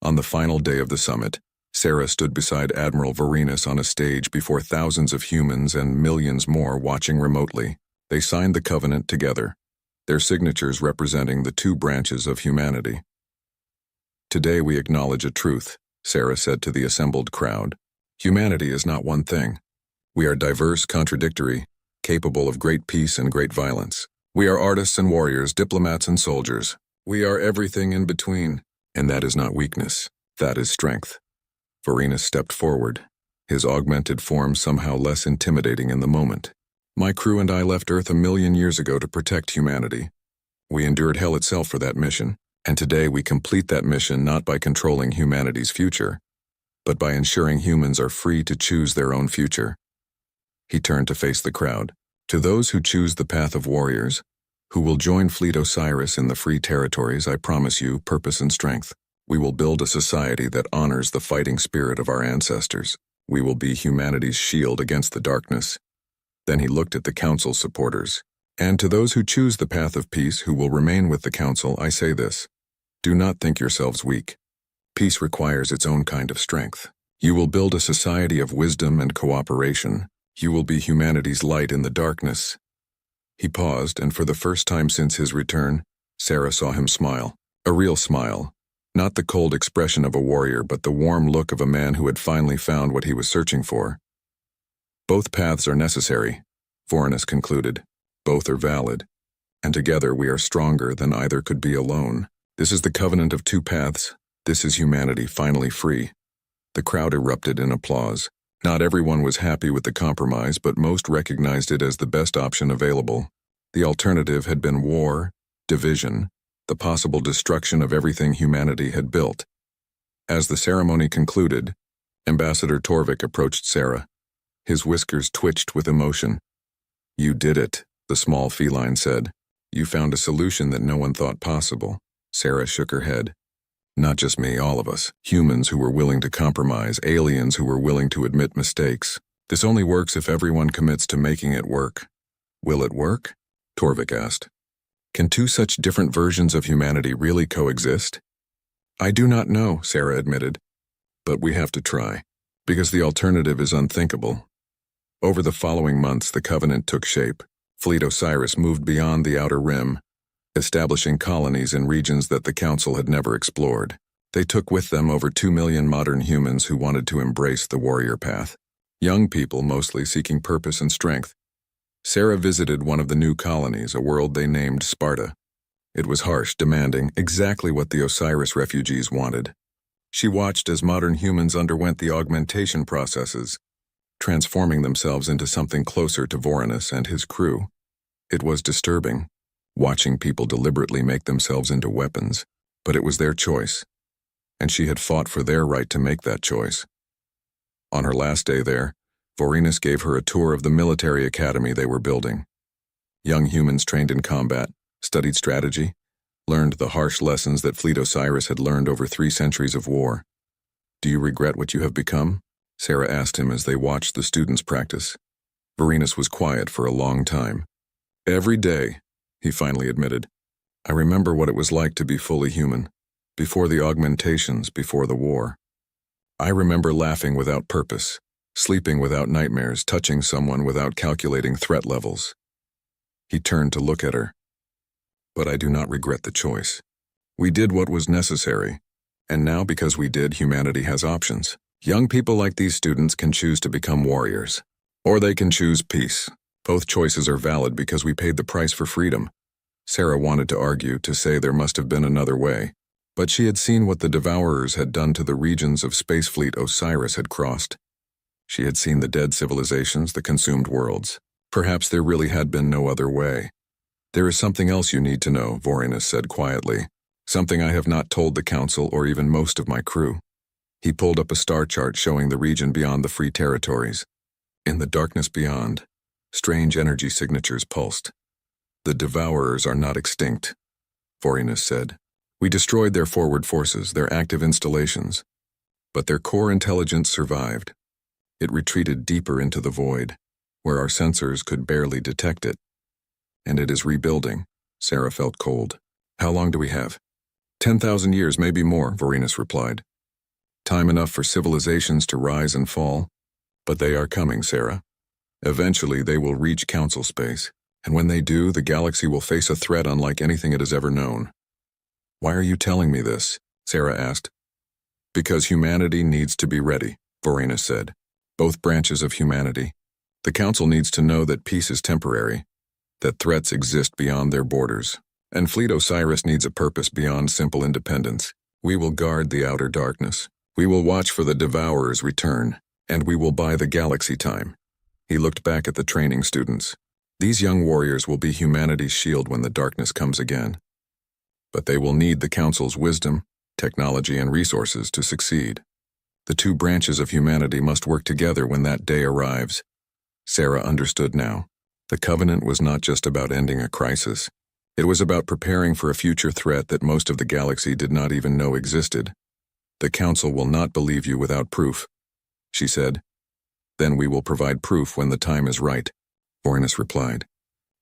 On the final day of the summit, Sarah stood beside Admiral Varenus on a stage before thousands of humans and millions more watching remotely. They signed the covenant together, their signatures representing the two branches of humanity. "Today we acknowledge a truth," Sarah said to the assembled crowd. "Humanity is not one thing. We are diverse, contradictory, capable of great peace and great violence. We are artists and warriors, diplomats and soldiers. We are everything in between, and that is not weakness, that is strength." Varenus stepped forward, his augmented form somehow less intimidating in the moment. "My crew and I left Earth 1,000,000 years ago to protect humanity. We endured hell itself for that mission, and today we complete that mission not by controlling humanity's future, but by ensuring humans are free to choose their own future. He turned to face the crowd. To those who choose the path of warriors, who will join Fleet Osiris in the free territories, I promise you purpose and strength. We will build a society that honors the fighting spirit of our ancestors. We will be humanity's shield against the darkness. Then he looked at the council's supporters. And to those who choose the path of peace, who will remain with the council, I say this: do not think yourselves weak. Peace requires its own kind of strength. You will build a society of wisdom and cooperation. You will be humanity's light in the darkness. He paused, and for the first time since his return, Sarah saw him smile. A real smile. Not the cold expression of a warrior, but the warm look of a man who had finally found what he was searching for. Both paths are necessary, Vorenus concluded. Both are valid. And together we are stronger than either could be alone. This is the covenant of two paths. This is humanity finally free. The crowd erupted in applause. Not everyone was happy with the compromise, but most recognized it as the best option available. The alternative had been war, division, the possible destruction of everything humanity had built. As the ceremony concluded, Ambassador Torvik approached Sarah. His whiskers twitched with emotion. "You did it," the small feline said. "You found a solution that no one thought possible." Sarah shook her head. "Not just me, all of us. Humans who were willing to compromise, aliens who were willing to admit mistakes. This only works if everyone commits to making it work." "Will it work?" Torvik asked. "Can two such different versions of humanity really coexist?" "I do not know," Sarah admitted. "But we have to try, because the alternative is unthinkable." Over the following months, the covenant took shape. Fleet Osiris moved beyond the outer rim, establishing colonies in regions that the Council had never explored. They took with them over 2 million modern humans who wanted to embrace the warrior path. Young people mostly seeking purpose and strength. Sarah visited one of the new colonies, a world they named Sparta. It was harsh, demanding, exactly what the Osiris refugees wanted. She watched as modern humans underwent the augmentation processes, transforming themselves into something closer to Vorenus and his crew. It was disturbing, watching people deliberately make themselves into weapons, but it was their choice, and she had fought for their right to make that choice. On her last day there, Vorenus gave her a tour of the military academy they were building. Young humans trained in combat, studied strategy, learned the harsh lessons that Fleet Osiris had learned over 3 centuries of war. "Do you regret what you have become?" Sarah asked him as they watched the students practice. Vorenus was quiet for a long time. "Every day," he finally admitted. "I remember what it was like to be fully human, before the augmentations, before the war. I remember laughing without purpose, sleeping without nightmares, touching someone without calculating threat levels." He turned to look at her. "But I do not regret the choice. We did what was necessary, and now because we did, humanity has options. Young people like these students can choose to become warriors, or they can choose peace. Both choices are valid because we paid the price for freedom." Sarah wanted to argue, to say there must have been another way, but she had seen what the Devourers had done to the regions of Space Fleet Osiris had crossed. She had seen the dead civilizations, the consumed worlds. Perhaps there really had been no other way. "There is something else you need to know," Vorenus said quietly. "Something I have not told the Council or even most of my crew." He pulled up a star chart showing the region beyond the free territories. In the darkness beyond, strange energy signatures pulsed. "The Devourers are not extinct," Vorenus said. "We destroyed their forward forces, their active installations. But their core intelligence survived. It retreated deeper into the void, where our sensors could barely detect it. And it is rebuilding." Sarah felt cold. "How long do we have?" 10,000 years, maybe more," Vorenus replied. "Time enough for civilizations to rise and fall. But they are coming, Sarah. Eventually they will reach Council space, and when they do, the galaxy will face a threat unlike anything it has ever known." "Why are you telling me this?" Sarah asked. "Because humanity needs to be ready," Vorenus said. "Both branches of humanity. The Council needs to know that peace is temporary, that threats exist beyond their borders, and Fleet Osiris needs a purpose beyond simple independence. We will guard the outer darkness. We will watch for the Devourer's return, and we will buy the galaxy time." He looked back at the training students. "These young warriors will be humanity's shield when the darkness comes again. But they will need the Council's wisdom, technology, and resources to succeed." The two branches of humanity must work together when that day arrives. Sarah understood now. The covenant was not just about ending a crisis. It was about preparing for a future threat that most of the galaxy did not even know existed. The Council will not believe you without proof, she said. Then we will provide proof when the time is right, Vorenus replied.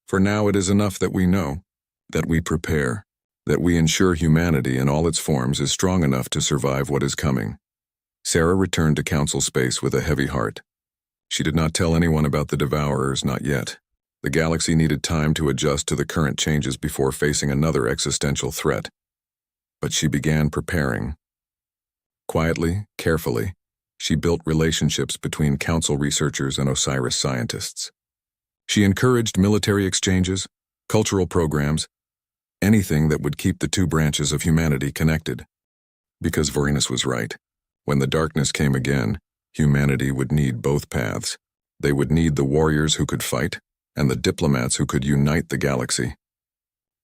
For now it is enough that we know, that we prepare, that we ensure humanity in all its forms is strong enough to survive what is coming. Sarah returned to Council space with a heavy heart. She did not tell anyone about the Devourers, not yet. The galaxy needed time to adjust to the current changes before facing another existential threat. But she began preparing. Quietly, carefully, she built relationships between Council researchers and Osiris scientists. She encouraged military exchanges, cultural programs, anything that would keep the two branches of humanity connected. Because Vorenus was right. When the darkness came again, humanity would need both paths. They would need the warriors who could fight, and the diplomats who could unite the galaxy.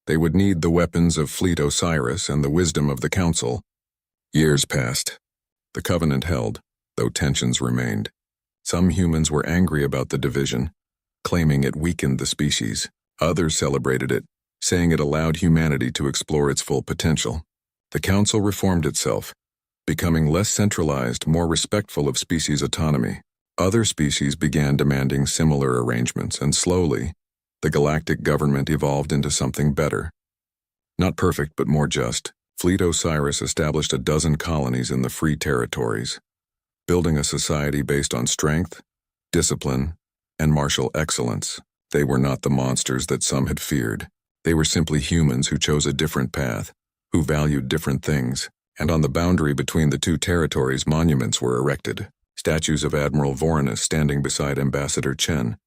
They would need the weapons of Fleet Osiris and the wisdom of the Council. Years passed. The Covenant held, though tensions remained. Some humans were angry about the division, claiming it weakened the species. Others celebrated it, saying it allowed humanity to explore its full potential. The Council reformed itself, becoming less centralized, more respectful of species autonomy. Other species began demanding similar arrangements, and slowly, the galactic government evolved into something better. Not perfect, but more just. Fleet Osiris established 12 colonies in the free territories, building a society based on strength, discipline, and martial excellence. They were not the monsters that some had feared. They were simply humans who chose a different path, who valued different things, and on the boundary between the two territories monuments were erected. Statues of Admiral Vorenus standing beside Ambassador Chen,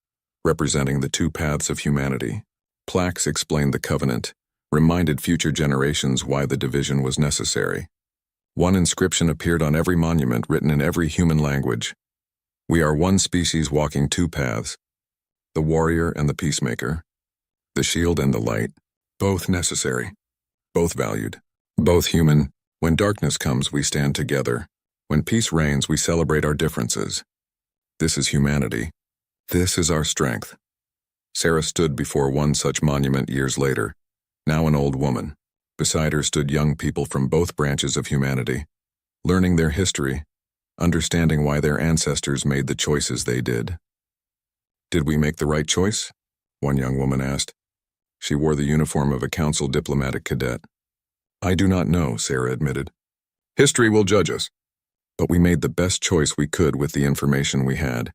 representing the two paths of humanity. Plaques explained the Covenant, reminded future generations why the division was necessary. One inscription appeared on every monument, written in every human language. We are one species walking two paths, the warrior and the peacemaker, the shield and the light, both necessary, both valued, both human. When darkness comes, we stand together. When peace reigns, we celebrate our differences. This is humanity. This is our strength. Sarah stood before one such monument years later, now an old woman. Beside her stood young people from both branches of humanity, learning their history, understanding why their ancestors made the choices they did. Did we make the right choice? One young woman asked. She wore the uniform of a Council diplomatic cadet. I do not know, Sarah admitted. History will judge us. But we made the best choice we could with the information we had.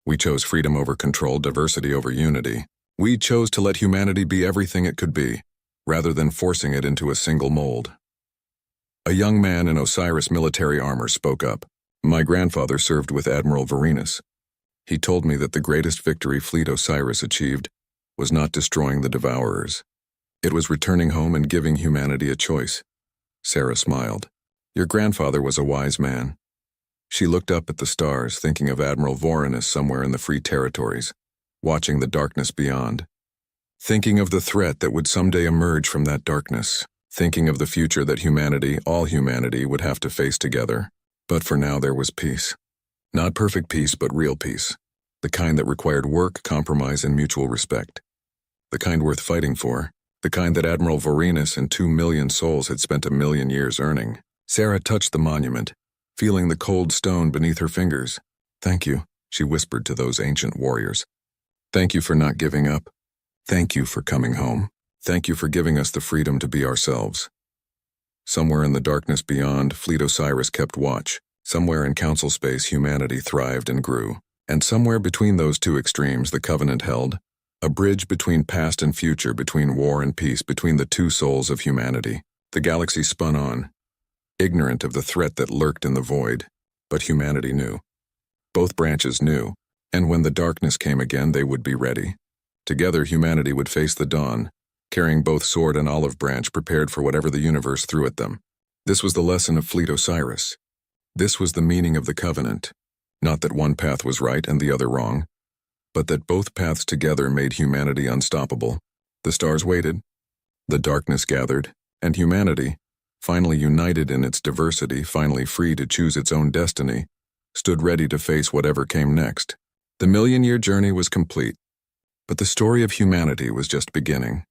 We chose freedom over control, diversity over unity. We chose to let humanity be everything it could be, rather than forcing it into a single mold. A young man in Osiris military armor spoke up. My grandfather served with Admiral Vorenus. He told me that the greatest victory Fleet Osiris achieved was not destroying the Devourers. It was returning home and giving humanity a choice. Sarah smiled. Your grandfather was a wise man. She looked up at the stars, thinking of Admiral Vorenus somewhere in the free territories, watching the darkness beyond. Thinking of the threat that would someday emerge from that darkness. Thinking of the future that humanity, all humanity, would have to face together. But for now there was peace. Not perfect peace, but real peace. The kind that required work, compromise, and mutual respect. The kind worth fighting for. The kind that Admiral Vorenus and 2 million souls had spent 1 million years earning. Sarah touched the monument, feeling the cold stone beneath her fingers. Thank you, she whispered to those ancient warriors. Thank you for not giving up. Thank you for coming home. Thank you for giving us the freedom to be ourselves. Somewhere in the darkness beyond, Fleet Osiris kept watch. Somewhere in Council space, humanity thrived and grew. And somewhere between those two extremes, the Covenant held. A bridge between past and future, between war and peace, between the two souls of humanity. The galaxy spun on, ignorant of the threat that lurked in the void. But humanity knew. Both branches knew, and when the darkness came again, they would be ready. Together, humanity would face the dawn, carrying both sword and olive branch, prepared for whatever the universe threw at them. This was the lesson of Fleet Osiris. This was the meaning of the Covenant. Not that one path was right and the other wrong, but that both paths together made humanity unstoppable. The stars waited, the darkness gathered, and humanity, finally united in its diversity, finally free to choose its own destiny, stood ready to face whatever came next. The million-year journey was complete, but the story of humanity was just beginning.